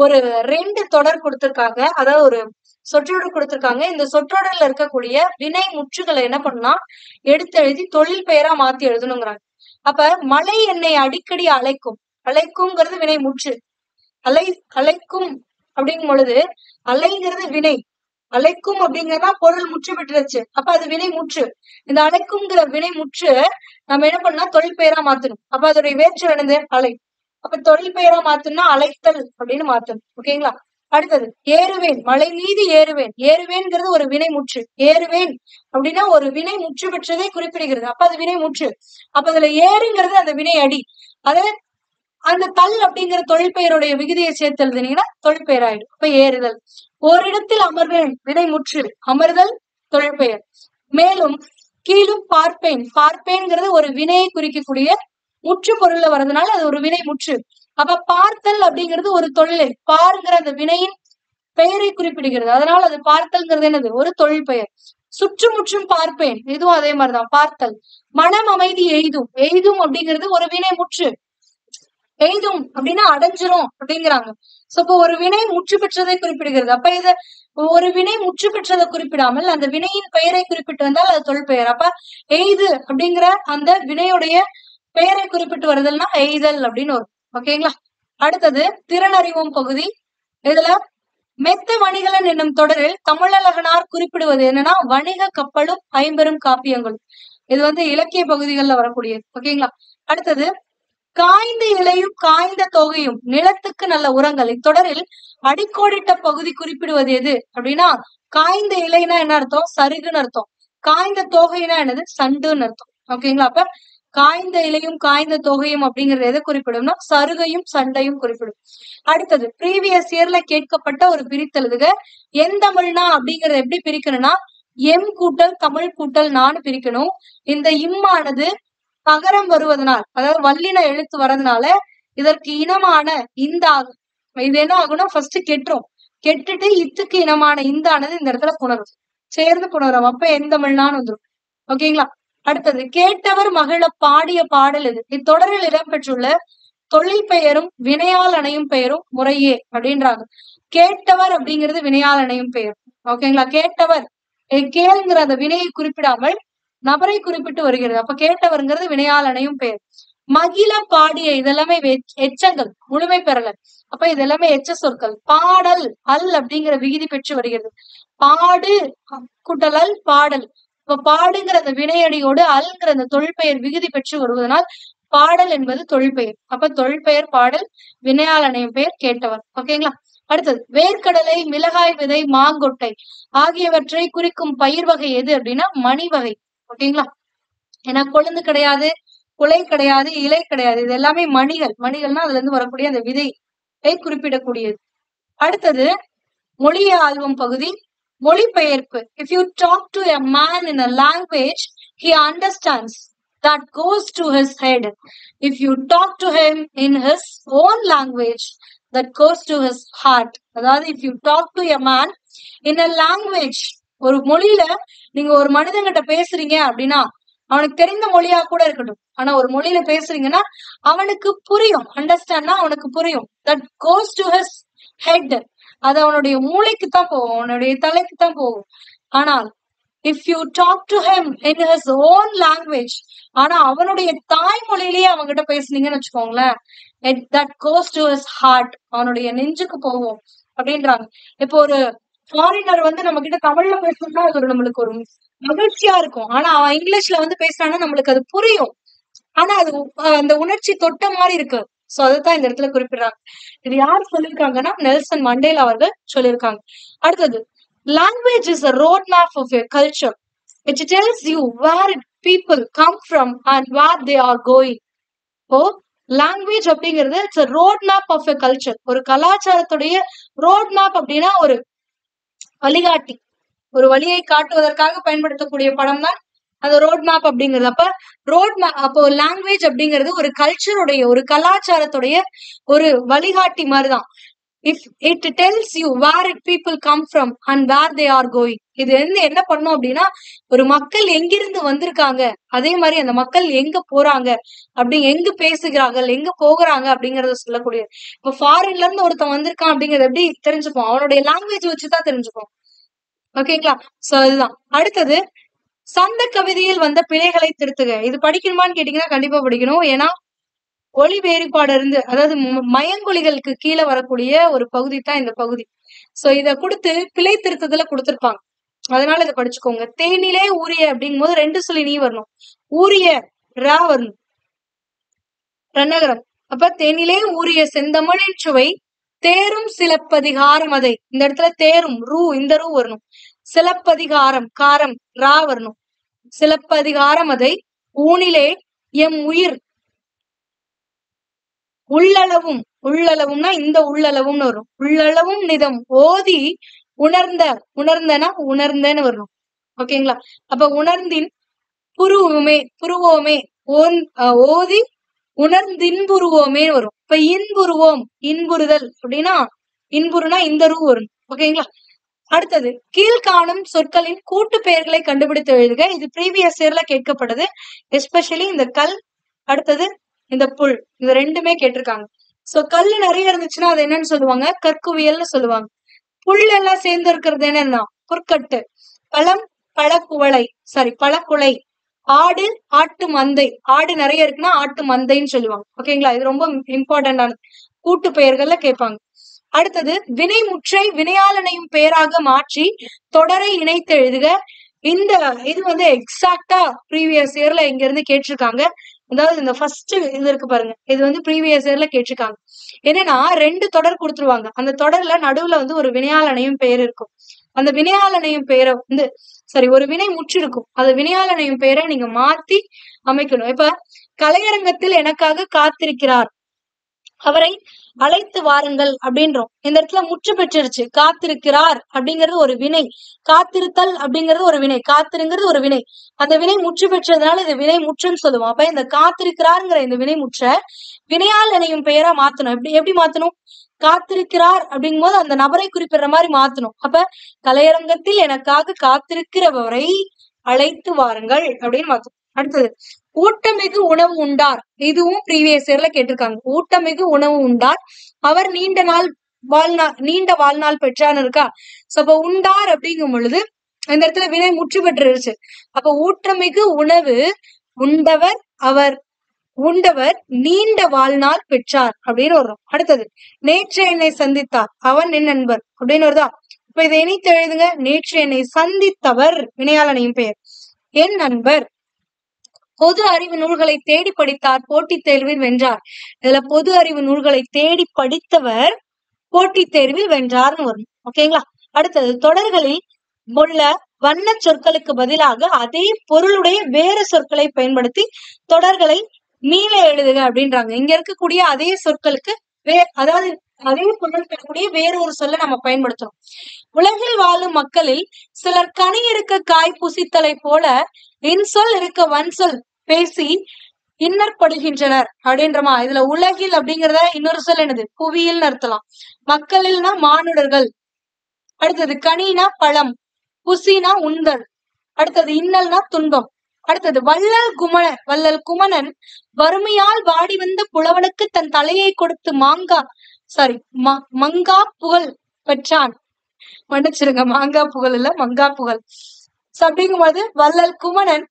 ஒரு 2 தொடர் கொடுத்திருக்காங்க. அதாவது ஒரு சொற்றொடர் கொடுத்திருக்காங்க. இந்த சொற்றொடர்ல இருக்கக்கூடிய வினை முற்றுகளை என்ன பண்ணா எடுத்து எழுதி தொழில் பெயரா மாத்தி எழுதணுங்கிறாங்க. அப்ப மழை என்னை அடிக்கடி அழைக்கும். அழைக்கும்ங்கிறது வினை முற்று. அழைக்கும் அப்படிங்கும் பொழுது அலைங்கிறது வினை. அழைக்கும் அப்படிங்கிறதா பொருள் முற்று பெற்றுருச்சு. அப்ப அது வினை முற்று. இந்த அழைக்கும்ங்கிற வினை முற்று நம்ம என்ன பண்ணா தொழில் பெயரா மாத்தணும். அப்ப அதோடைய வேற்று என்னது? அலை. அப்ப தொழில் பெயரா மாத்தணும்னா அழைத்தல் அப்படின்னு மாத்தணும். ஓகேங்களா? அடுத்தது ஏறுவேன், மலை மீது ஏறுவேன். ஏறுவேன்ங்கிறது ஒரு வினை முற்று. ஏறுவேன் அப்படின்னா ஒரு வினை முற்று பெற்றதை குறிப்பிடுகிறது. அப்ப அது வினை முற்று. அப்ப அதுல ஏறுங்கிறது அந்த வினை அடி. அது அந்த தல் அப்படிங்கிற தொழில் பெயருடைய விகுதியை சேர்த்து எழுதினீங்கன்னா தொழில் பெயர் ஆயிடும். அப்ப ஏறுதல். ஓரிடத்தில் அமர்வேன் வினை முற்று. அமர்தல் தொழில் பெயர். மேலும் கீழும் பார்ப்பேன். பார்ப்பேன்ங்கிறது ஒரு வினையை குறிக்கக்கூடிய முற்று பொருள்ல வர்றதுனால அது ஒரு வினை முற்று. அப்ப பார்த்தல் அப்படிங்கிறது ஒரு தொழிலை பாருங்கிற அந்த வினையின் பெயரை குறிப்பிடுகிறது. அதனால அது பார்த்தல்ங்கிறது என்னது? ஒரு தொழில் பெயர். சுற்றுமுற்றும் பார்ப்பேன். இதுவும் அதே மாதிரிதான் பார்த்தல். மனம் அமைதி எய்தும். எய்தும் அப்படிங்கிறது ஒரு வினை முற்று. எய்தும் அப்படின்னா அடைஞ்சிரும் அப்படிங்கிறாங்க. சோ இப்போ ஒரு வினை முற்று பெற்றதை குறிப்பிடுகிறது. அப்ப இத ஒரு வினை முற்று பெற்றதை குறிப்பிடாமல் அந்த வினையின் பெயரை குறிப்பிட்டு வந்தால் அது தொழில் பெயர். அப்ப எய்து அப்படிங்கிற அந்த வினையுடைய பெயரை குறிப்பிட்டு வருதல்னா எய்தல் அப்படின்னு வரும். ஓகேங்களா? அடுத்தது திறனறிவும் பகுதி. இதுல மெத்த வணிகலன் என்னும் தொடரில் தமிழழகனார் குறிப்பிடுவது என்னன்னா வணிக கப்பலும் 50 காப்பியங்களும். இது வந்து இலக்கிய பகுதிகள்ல வரக்கூடியது. ஓகேங்களா? அடுத்தது காய்ந்த இலையும் காய்ந்த தொகையும் நிலத்துக்கு நல்ல உரங்கள். இத்தொடரில் அடிக்கோடிட்ட பகுதி குறிப்பிடுவது எது அப்படின்னா காய்ந்த இலைனா என்ன அர்த்தம்? சருகுன்னு அர்த்தம். காய்ந்த தொகைனா என்னது? சண்டுன்னு அர்த்தம். ஓகேங்களா? அப்ப காய்ந்த இலையும் காய்ந்த தொகையும் அப்படிங்கறது எதை குறிப்பிடும்னா சருகையும் சண்டையும் குறிப்பிடும். அடுத்தது ப்ரீவியஸ் இயர்ல கேட்கப்பட்ட ஒரு பிரித்தெழுதுக. எந்தமிழ்னா அப்படிங்கறத எப்படி பிரிக்கணும்னா எம் கூட்டல் தமிழ் கூட்டல் நான் பிரிக்கணும். இந்த இம்மானது பகரம் வருவதனால், அதாவது வல்லின எழுத்து வர்றதுனால இதற்கு இனமான இந்த ஆகும். இது என்ன ஆகும்னா ஃபர்ஸ்ட் கெட்டுரும். கெட்டுட்டு இத்துக்கு இனமான இந்தானது இந்த இடத்துல புணரும். சேர்ந்து புணரும். அப்ப எந்தமிழ்னான்னு வந்துடும். ஓகேங்களா? அடுத்தது கேட்டவர் மகிழ பாடிய பாடல் இது. இத்தொடரில் இடம்பெற்றுள்ள தொழில் பெயரும் வினையால் அணையும் பெயரும் முறையே அப்படின்றாங்க. கேட்டவர் அப்படிங்கிறது வினையால் அணையும் பெயர். ஓகேங்களா? கேட்டவர் கேளுங்கிற அந்த வினையை குறிப்பிடாமல் நபரை குறிப்பிட்டு வருகிறது. அப்ப கேட்டவர்ங்கிறது வினையால் அணையும் பெயர். மகிழ பாடிய இதெல்லாமே எச்சங்கள், முழுமை பெறல. அப்ப இது எல்லாமே எச்ச சொற்கள். பாடல் அல் அப்படிங்கிற விகுதி பெற்று வருகிறது. பாடு கூட்டல் பாடல். இப்ப பாடுங்கிற அந்த வினையடியோடு அல்ங்கிற அந்த தொல்பெயர் விகுதி பெற்று வருவதனால் பாடல் என்பது தொல்பெயர். அப்ப தொல்பெயர் பாடல், வினையால் அணையும் பெயர் கேட்டவர். ஓகேங்களா? அடுத்தது வேர்க்கடலை, மிளகாய் விதை, மாங்கொட்டை ஆகியவற்றை குறிக்கும் பயிர் வகை எது அப்படின்னா மணி வகை. ஓகேங்களா? ஏன்னா கொழுந்து கிடையாது, குலை கிடையாது, இலை கிடையாது. இது எல்லாமே மணிகள். மணிகள்னா அதுல இருந்து வரக்கூடிய அந்த விதையை குறிப்பிடக்கூடியது. அடுத்தது மொழிய ஆய்வும் பகுதி, மொழிபெயர்ப்பு. If you talk to a man in a language he understands, that goes to his head. If you talk to him in his own language, that goes to his heart. அதாவது if you talk to a man in a language, ஒரு மொழியில நீங்க ஒரு மனிதன்கிட்ட பேசுறீங்க அப்படின்னா அவனுக்கு தெரிந்த மொழியா கூட இருக்கட்டும், ஆனா ஒரு மொழியில பேசுறீங்கன்னா அவனுக்கு புரியும். அண்டர்ஸ்டாண்ட்னா அவனுக்கு புரியும். That goes to his head. அது அவனுடைய மூளைக்கு தான் போகும், அவனுடைய தலைக்கு தான் போகும். ஆனால் if you talk to him in his own language, ஆனா அவனுடைய தாய்மொழியிலேயே அவங்ககிட்ட பேசுனீங்கன்னு வச்சுக்கோங்களேன், that goes to his heart. அவனுடைய நெஞ்சுக்கு போகும் அப்படின்றாங்க. இப்போ ஒரு ஃபாரினர் நம்ம கிட்ட தமிழ்ல பேசணும்னா அது நம்மளுக்கு ஒரு மகிழ்ச்சியா இருக்கும். ஆனா அவன் இங்கிலீஷ்ல பேசுறான்னா நம்மளுக்கு அது புரியும். ஆனா அது அந்த உணர்ச்சி தொட்ட மாதிரி இருக்கு. சோ அதுதான் இந்த இடத்துல குறிப்பிடுறாங்க. இது யார் சொல்லியிருக்காங்கன்னா நெல்சன் மண்டேலா அவர்கள் சொல்லியிருக்காங்க. அடுத்தது language is a roadmap of a culture which tells you where people come from and where they are going. ஓ லாங்குவேஜ் அப்படிங்கிறது it's a roadmap of a culture. ஒரு கலாச்சாரத்துடைய ரோட் மேப் அப்படின்னா ஒரு வழிகாட்டி, ஒரு வழியை காட்டுவதற்காக பயன்படுத்தக்கூடிய படம் தான் அந்த ரோட் மேப் அப்படிங்கிறது. அப்ப ரோட் மேப், அப்போ லாங்குவேஜ் அப்படிங்கிறது ஒரு கல்ச்சருடைய, ஒரு கலாச்சாரத்துடைய ஒரு வழிகாட்டி மாதிரிதான். If it tells you where it people come from and where they are going. இது என்ன பண்ணும் அப்படின்னா ஒரு மக்கள் எங்கிருந்து வந்திருக்காங்க, அதே மாதிரி அந்த மக்கள் எங்க போறாங்க, அப்படி எங்க பேசுகிறார்கள், எங்க போகிறாங்க அப்படிங்கறத சொல்லக்கூடியது. இப்ப ஃபாரின்ல இருந்து ஒருத்தன் வந்திருக்கான் அப்படிங்கறது எப்படி தெரிஞ்சுப்போம்? அவனுடைய லாங்குவேஜ் வச்சுதான் தெரிஞ்சுப்போம். ஓகேங்களா? சோ அதுதான். அடுத்தது சந்த கவிதையில் வந்த பிழைகளை திருத்துக. இது படிக்கணுமான்னு கேட்டீங்கன்னா கண்டிப்பா படிக்கணும். ஏன்னா ஒளி வேறுபாடு இருந்து, அதாவது மயங்கொலிகளுக்கு கீழே வரக்கூடிய ஒரு பகுதி தான் இந்த பகுதி. சோ இத கொடுத்து பிழை திருத்தத்துல கொடுத்திருப்பாங்க. அதனால இதை படிச்சுக்கோங்க. தேனிலே ஊரிய அப்படிங்கும் போது 2 சொல்லி நீ வரணும். ஊரிய ரா வரணும், ரன்னகரம். அப்ப தேனிலே ஊரிய செந்தமிழின் சுவை தேரும் சிலப்பதிகாரம் அதை. இந்த இடத்துல தேரும் ரூ, இந்த ரூ வரணும். சிலப்பதிகாரம் காரம் ரா வரணும். சிலப்பதிகாரம் அதை ஊனிலே எம் உயிர் உள்ளளவும், உள்ளளவும்னா இந்த உள்ளளவும்னு வரும். உள்ளளவும் நிதம் ஓதி உணர்ந்த, உணர்ந்தனா உணர்ந்தன்னு வரணும். ஓகேங்களா? அப்ப உணர்ந்தின் புருவமே, புருவோமே ஓதி உணர்ந்தின்புருவோமே வரும். இப்ப இன்புருவோம், இன்புறுதல் அப்படின்னா இன்புறுனா இந்த ரூ வரும். ஓகேங்களா? அடுத்தது கீழ்காணும் சொற்களின் கூட்டு பெயர்களை கண்டுபிடித்து எழுதுக. இது ப்ரீவியஸ் இயர்ல கேட்கப்பட்டது. எஸ்பெஷலி இந்த கல், அடுத்தது இந்த புல், இந்த ரெண்டுமே கேட்டிருக்காங்க. சோ கல்லு நிறைய இருந்துச்சுன்னா அது என்னன்னு சொல்லுவாங்க? கற்குவியல்னு சொல்லுவாங்க. புல் எல்லாம் சேர்ந்து இருக்கிறது என்னன்னா புற்கட்டு. பழம் பழக்குவளை, சாரி பழக்குலை. ஆடு ஆட்டு மந்தை, ஆடு நிறைய இருக்குன்னா ஆட்டு மந்தைன்னு சொல்லுவாங்க. ஓகேங்களா? இது ரொம்ப இம்பார்ட்டன்டானது. கூட்டு பெயர்கள்ல கேட்பாங்க. அடுத்தது வினை முற்றை வினையாளனையும் பெயராக மாற்றி தொடரை இணைத்து எழுதுக. இந்த இது எக்ஸாக்டா ப்ரீவியஸ் இயர்ல இங்க இருந்து கேட்டிருக்காங்க. அதாவது இந்த ஃபர்ஸ்ட் இது இருக்கு பாருங்க, இது ப்ரீவியஸ் இயர்ல கேட்டிருக்காங்க. என்னன்னா 2 தொடர் கொடுத்துருவாங்க. அந்த தொடர்ல நடுவுல ஒரு வினையாளனையும் பெயர் இருக்கும். அந்த வினையாளனையும் பெயரை சரி ஒரு வினை முற்று இருக்கும். அந்த வினையாளனையும் பெயரை நீங்க மாத்தி அமைக்கணும். இப்ப கலையரங்கத்தில் எனக்காக காத்திருக்கிறார், அவரை அழைத்து வாருங்கள் அப்படின்றோம். இந்த இடத்துல முற்று பெற்றுருச்சு. காத்திருக்கிறார் அப்படிங்கிறது ஒரு வினை, காத்திருத்தல் அப்படிங்கிறது ஒரு வினை, காத்திருங்கிறது ஒரு வினை. அந்த வினை முற்று பெற்றதுனால இது வினை முற்றுன்னு சொல்லுவோம். அப்ப இந்த காத்திருக்கிறார்ங்கிற இந்த வினை முற்ற வினையால் இணையும் பெயரா மாத்தணும். எப்படி மாத்தணும்? காத்திருக்கிறார் அப்படிங்கும் போது அந்த நபரை குறிப்பிடுற மாதிரி மாத்தணும். அப்ப கலையரங்கத்தில் எனக்காக காத்திருக்கிறவரை அழைத்து வாருங்கள் அப்படின்னு மாத்தணும். அடுத்தது ஊட்டமிகு உணவு உண்டார். இதுவும் ப்ரீவியஸ் இயர்ல கேட்டிருக்காங்க. ஊட்டமிகு உணவு உண்டார், அவர் நீண்ட வாழ்நாள் பெற்றான்னு இருக்கா. சோ அப்ப உண்டார் அப்படிங்கும் பொழுது இந்த இடத்துல வினை முற்று பெற்றுருச்சு. அப்ப ஊட்டமிகு உணவு உண்டவர், அவர் உண்டவர் நீண்ட வாழ்நாள் பெற்றார் அப்படின்னு வரும். அடுத்தது நேற்று என்னை சந்தித்தார், அவன் என் நண்பர் அப்படின்னு வருதா. இப்ப இதை இணைத்து எழுதுங்க. நேற்று என்னை சந்தித்தவர் வினையாளனையும் பெயர், என் நண்பர். பொது அறிவு நூல்களை தேடி படித்தார், போட்டித் தேர்வில் வென்றார். இதுல பொது அறிவு நூல்களை தேடி படித்தவர் போட்டித் தேர்வில் வென்றார்னு வரும். ஓகேங்களா. அடுத்தது தொடர்களில் உள்ள வண்ண சொற்களுக்கு பதிலாக அதே பொருளுடைய வேறு சொற்களை பயன்படுத்தி தொடர்களை மீள எழுதுக அப்படின்றாங்க. இங்க இருக்கக்கூடிய அதே சொற்களுக்கு அதாவது அதே பொருள் பெறக்கூடிய வேற ஒரு சொல்ல நம்ம பயன்படுத்துறோம். உலகில் வாழும் மக்களில் சிலர் கனி இருக்க காய் புசித்தலை போல இன்சொல் இருக்க வன்சொல் பேசி இன்னற்படுகின்றனர் அப்படின்றமா. இதுல உலகில் அப்படிங்கிறத இன்னொரு சொல் என்னது? புவியில் அர்த்தலாம். மக்களில்னா மானுடர்கள். அடுத்தது கனினா பழம், புசினா உண்தல். அடுத்தது இன்னல்னா துன்பம். அடுத்தது வள்ளல் குமணன் வறுமையால் வாடி வந்த புலவனுக்கு தன் தலையை கொடுத்து மங்கா புகழ் பெற்றான். மன்னிச்சிருங்க, மாங்கா புகழ் இல்ல, மங்கா புகழ். அப்படிங்கும்போது வள்ளல் குமணன்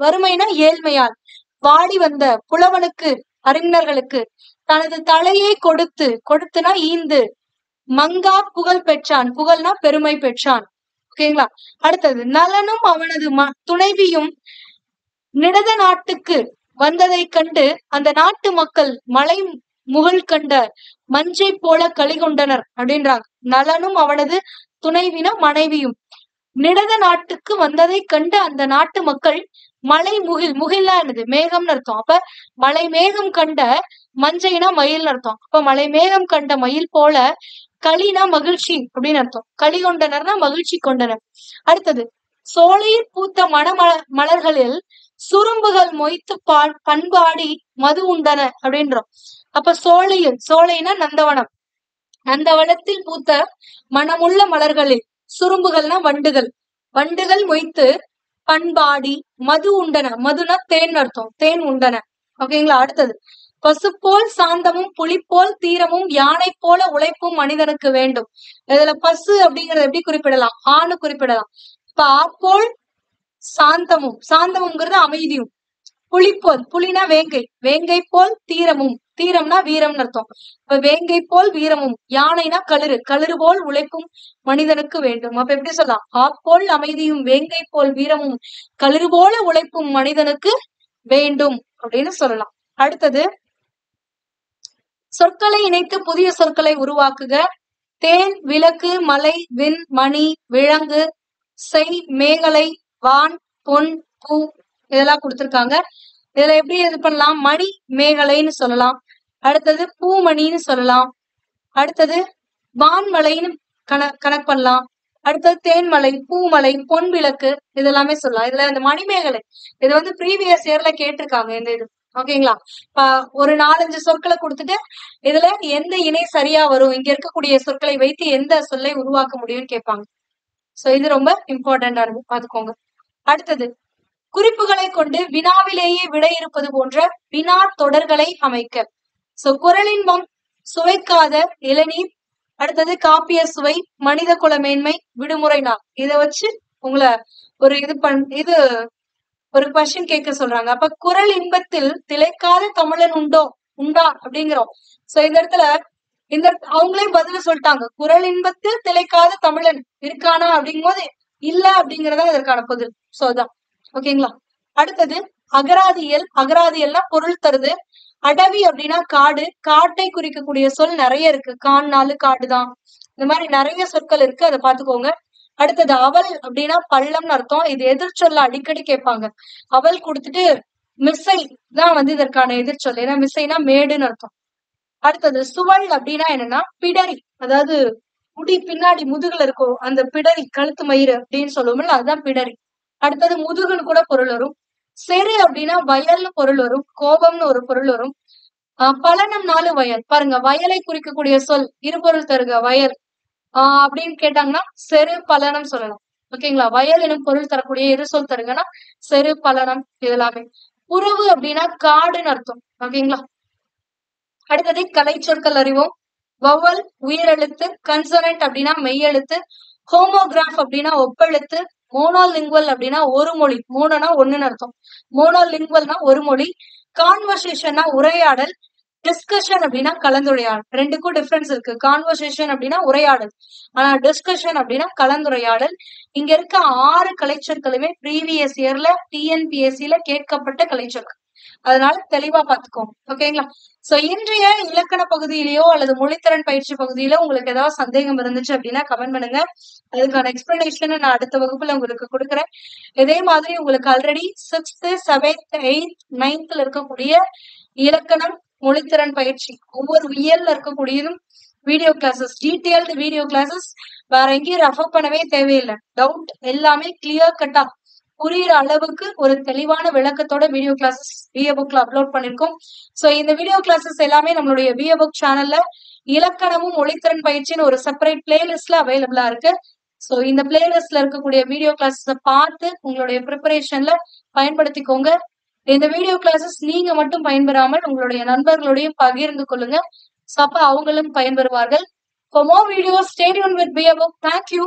வறுமைனா ஏழ்மையால் வாடி வந்த புலவனுக்கு, அறிஞர்களுக்கு தனது தலையை கொடுத்துனா ஈந்து மங்கா புகழ் பெற்றான். புகழ்னா பெருமை பெற்றான். ஓகேங்களா. அடுத்தது நலனும் அவனது துணைவியும் நிடத நாட்டுக்கு வந்ததை கண்டு அந்த நாட்டு மக்கள் மலை முகழ் கண்ட மஞ்சை போல களி கொண்டனர் அப்படின்றாங்க. நலனும் அவனது துணைவினா மனைவியும் நிடத நாட்டுக்கு வந்ததை கண்டு அந்த நாட்டு மக்கள் மலை முகில்லாம் என்னது? மேகம்னு அர்த்தம். அப்ப மலை மேகம் கண்ட மஞ்சைனா மயில் அர்த்தம். அப்ப மலை மேகம் கண்ட மயில் போல களினா மகிழ்ச்சி அப்படின்னு அர்த்தம். களி கொண்டனர்னா மகிழ்ச்சி கொண்டனர். அடுத்தது சோலையில் பூத்த மலர்களில் சுரும்புகள் மொய்த்து பண்பாடி மது உண்டன அப்படின்றோம். அப்ப சோலைனா நந்தவனம், நந்தவனத்தில் பூத்த மனமுள்ள மலர்களில் சுரும்புகள்னா வண்டுகள் மொய்த்து பண்பாடி மது உண்டன. மதுனா தேன் அர்த்தம். தேன் உண்டன. ஓகேங்களா. அடுத்தது பசு போல் சாந்தமும் புலி போல் தீரமும் யானை போல உழைப்பும் மனிதனுக்கு வேண்டும். இதுல பசு அப்படிங்கறத எப்படி குறிப்பிடலாம்? ஆணு குறிப்பிடலாம். இப்ப ஆப்போல் சாந்தமும்ங்கிறது அமைதியும், புலி போல், புலினா வேங்கை போல் தீரம்னா வீரம்னு அர்த்தம். இப்ப வேங்கை போல் வீரமும், யானைனா களிறு போல் உழைப்பும் மனிதனுக்கு வேண்டும். அப்ப எப்படி சொல்லலாம்? ஆப்போல் அமைதியும் வேங்கை போல் வீரமும் களிறு போல உழைப்பும் மனிதனுக்கு வேண்டும் அப்படின்னு சொல்லலாம். அடுத்தது சொற்களை இணைத்து புதிய சொற்களை உருவாக்குக. தேன், விளக்கு, மலை, விண், மணி, விலங்கு, செய், மேகலை, வான், பொன், பூ இதெல்லாம் கொடுத்திருக்காங்க. இதுல எப்படி இது பண்ணலாம்? மணி மேகலைன்னு சொல்லலாம். அடுத்தது பூமணின்னு சொல்லலாம். அடுத்தது வான்மலைன்னு கணக்கு பண்ணலாம். அடுத்தது தேன்மலை, பூமலை, பொன் விளக்கு இதெல்லாமே சொல்லலாம். இதுல இந்த மணிமேகலை இது வந்து ப்ரீவியஸ் இயர்ல கேட்டிருக்காங்க. இந்த இது ஓகேங்களா. ஒரு 4-5 சொற்களை கொடுத்துட்டு இதுல எந்த இணை சரியா வரும், இங்க இருக்கக்கூடிய சொற்களை வைத்து எந்த சொல்லை உருவாக்க முடியும்னு கேட்பாங்க. சோ இது ரொம்ப இம்பார்ட்டன்டானது, பாத்துக்கோங்க. அடுத்தது குறிப்புகளை கொண்டு வினாவிலேயே விடை இருப்பது போன்ற வினா தொடர்களை அமைக்க. சோ குறளின்பம், சுவைக்காத இளநீர், அடுத்தது காப்பிய சுவை, மனித குல மேன்மை, விடுமுறை நாள். இதை வச்சு உங்களை ஒரு ஒரு கொஸ்டின் கேட்க சொல்றாங்க. அப்ப குறள் இன்பத்தில் திளைக்காத தமிழன் உண்டா அப்படிங்கிறோம். சோ இந்த இடத்துல அவங்களே பதில் சொல்லிட்டாங்க. குறள் இன்பத்தில் திளைக்காத தமிழன் இருக்கானா அப்படிங்கும் போது இல்ல அப்படிங்கறதா இதற்கான பதில். சோ அதான் ஓகேங்களா. அடுத்தது அகராதியல்னா பொருள் தருது. அடவி அப்படின்னா காடு, காட்டை குறிக்கக்கூடிய சொல் நிறைய இருக்கு. கான்னாலு காடுதான். இந்த மாதிரி நிறைய சொற்கள் இருக்கு, அதை பாத்துக்கோங்க. அடுத்தது அவல் அப்படின்னா பள்ளம்னு அர்த்தம். இது எதிர்ச்சொல்ல அடிக்கடி கேட்பாங்க. அவல் கொடுத்துட்டு மிசை தான் வந்து இதற்கான எதிர்ச்சொல். ஏன்னா மிசைனா மேடுன்னு அர்த்தம். அடுத்தது சுவல் அப்படின்னா என்னன்னா பிடரி, அதாவது முடி பின்னாடி முதுகுல இருக்கும் அந்த பிடரி, கழுத்து மயிறு அப்படின்னு சொல்லுவோம்ல, அதுதான் பிடரி. அடுத்தது முதுகுன்னு கூட பொருள் வரும். செரு அப்படின்னா வயல்னு பொருள் வரும், கோபம்னு ஒரு பொருள் வரும். பலனம் 4 வயல். பாருங்க, வயலை குறிக்கக்கூடிய சொல் இருபொருள் தருக வயல் அப்படின்னு கேட்டாங்கன்னா செரு பலனம் சொல்லலாம். ஓகேங்களா? வயல் எனும் பொருள் தரக்கூடிய இரு சொல் தருங்கன்னா செரு பலனம் இதெல்லாமே. புறவு அப்படின்னா காடுன்னு அர்த்தம். ஓகேங்களா? அடுத்தது கலை சொற்கள் அறிவோம். வவல் உயிரெழுத்து, கன்சனன்ட் அப்படின்னா மெய்யெழுத்து, ஹோமோகிராஃப் அப்படின்னா ஒப்பெழுத்து, மோனோலிங்குவல் அப்படின்னா ஒரு மொழி, மோனோனா ஒண்ணுன்னு அர்த்தம், மோனோலிங்குவல்னா ஒரு மொழி, கான்வர்சேஷன்னா உரையாடல், டிஸ்கஷன் அப்படின்னா கலந்துரையாடல். ரெண்டுக்கும் டிஃபரன்ஸ் இருக்கு. கான்வர்சேஷன் அப்படின்னா உரையாடல், ஆனா டிஸ்கஷன் அப்படின்னா கலந்துரையாடல். இங்க இருக்க 6 கலைச்சொற்களுமே ப்ரீவியஸ் இயர்ல டிஎன்பிஎஸ்சில கேட்கப்பட்ட கலைச்சொற்கள். அதனால தெளிவா பாத்துக்கோங்க. ஓகேங்களா? சோ இன்றைய இலக்கண பகுதியிலயோ அல்லது மொழித்திறன் பயிற்சி பகுதியில உங்களுக்கு ஏதாவது சந்தேகம் இருந்துச்சு அப்படின்னா கமெண்ட் பண்ணுங்க. அதுக்கான எக்ஸ்பிளனேஷன் நான் அடுத்த வகுப்புல உங்களுக்கு கொடுக்குறேன். இதே மாதிரி உங்களுக்கு already 6th 7th 8th 9th இருக்கக்கூடிய இலக்கணம் மொழித்திறன் பயிற்சி ஒவ்வொரு இயல்ல இருக்கக்கூடியதும் video classes, detailed video classes வேற எங்கேயும் ரெஃபர் பண்ணவே தேவையில்லை. டவுட் எல்லாமே கிளியர் கட்டா புரியுற அளவுக்கு ஒரு தெளிவான விளக்கத்தோட வீடியோ கிளாஸஸ் பிஏ புக்ல அப்லோட் பண்ணிருக்கோம். சோ இந்த வீடியோ கிளாஸஸ் எல்லாமே நம்மளுடைய பிஏ புக் சேனல்ல இலக்கணமும் மொழித்திறன் பயிற்சின்னு ஒரு செப்பரேட் பிளேலிஸ்ட்ல அவைலபிளா இருக்கு. சோ இந்த பிளேலிஸ்ட்ல இருக்கக்கூடிய வீடியோ கிளாஸஸ பார்த்து உங்களுடைய ப்ரிப்பரேஷன்ல பயன்படுத்திக்கோங்க. இந்த வீடியோ கிளாஸஸ் நீங்க மட்டும் பயன்பெறாமல் உங்களுடைய நண்பர்களோடையும் பகிர்ந்து கொள்ளுங்க. சோ அப்ப அவங்களும் பயன்பெறுவார்கள். For more videos, stay tuned with BA Book. Thank you.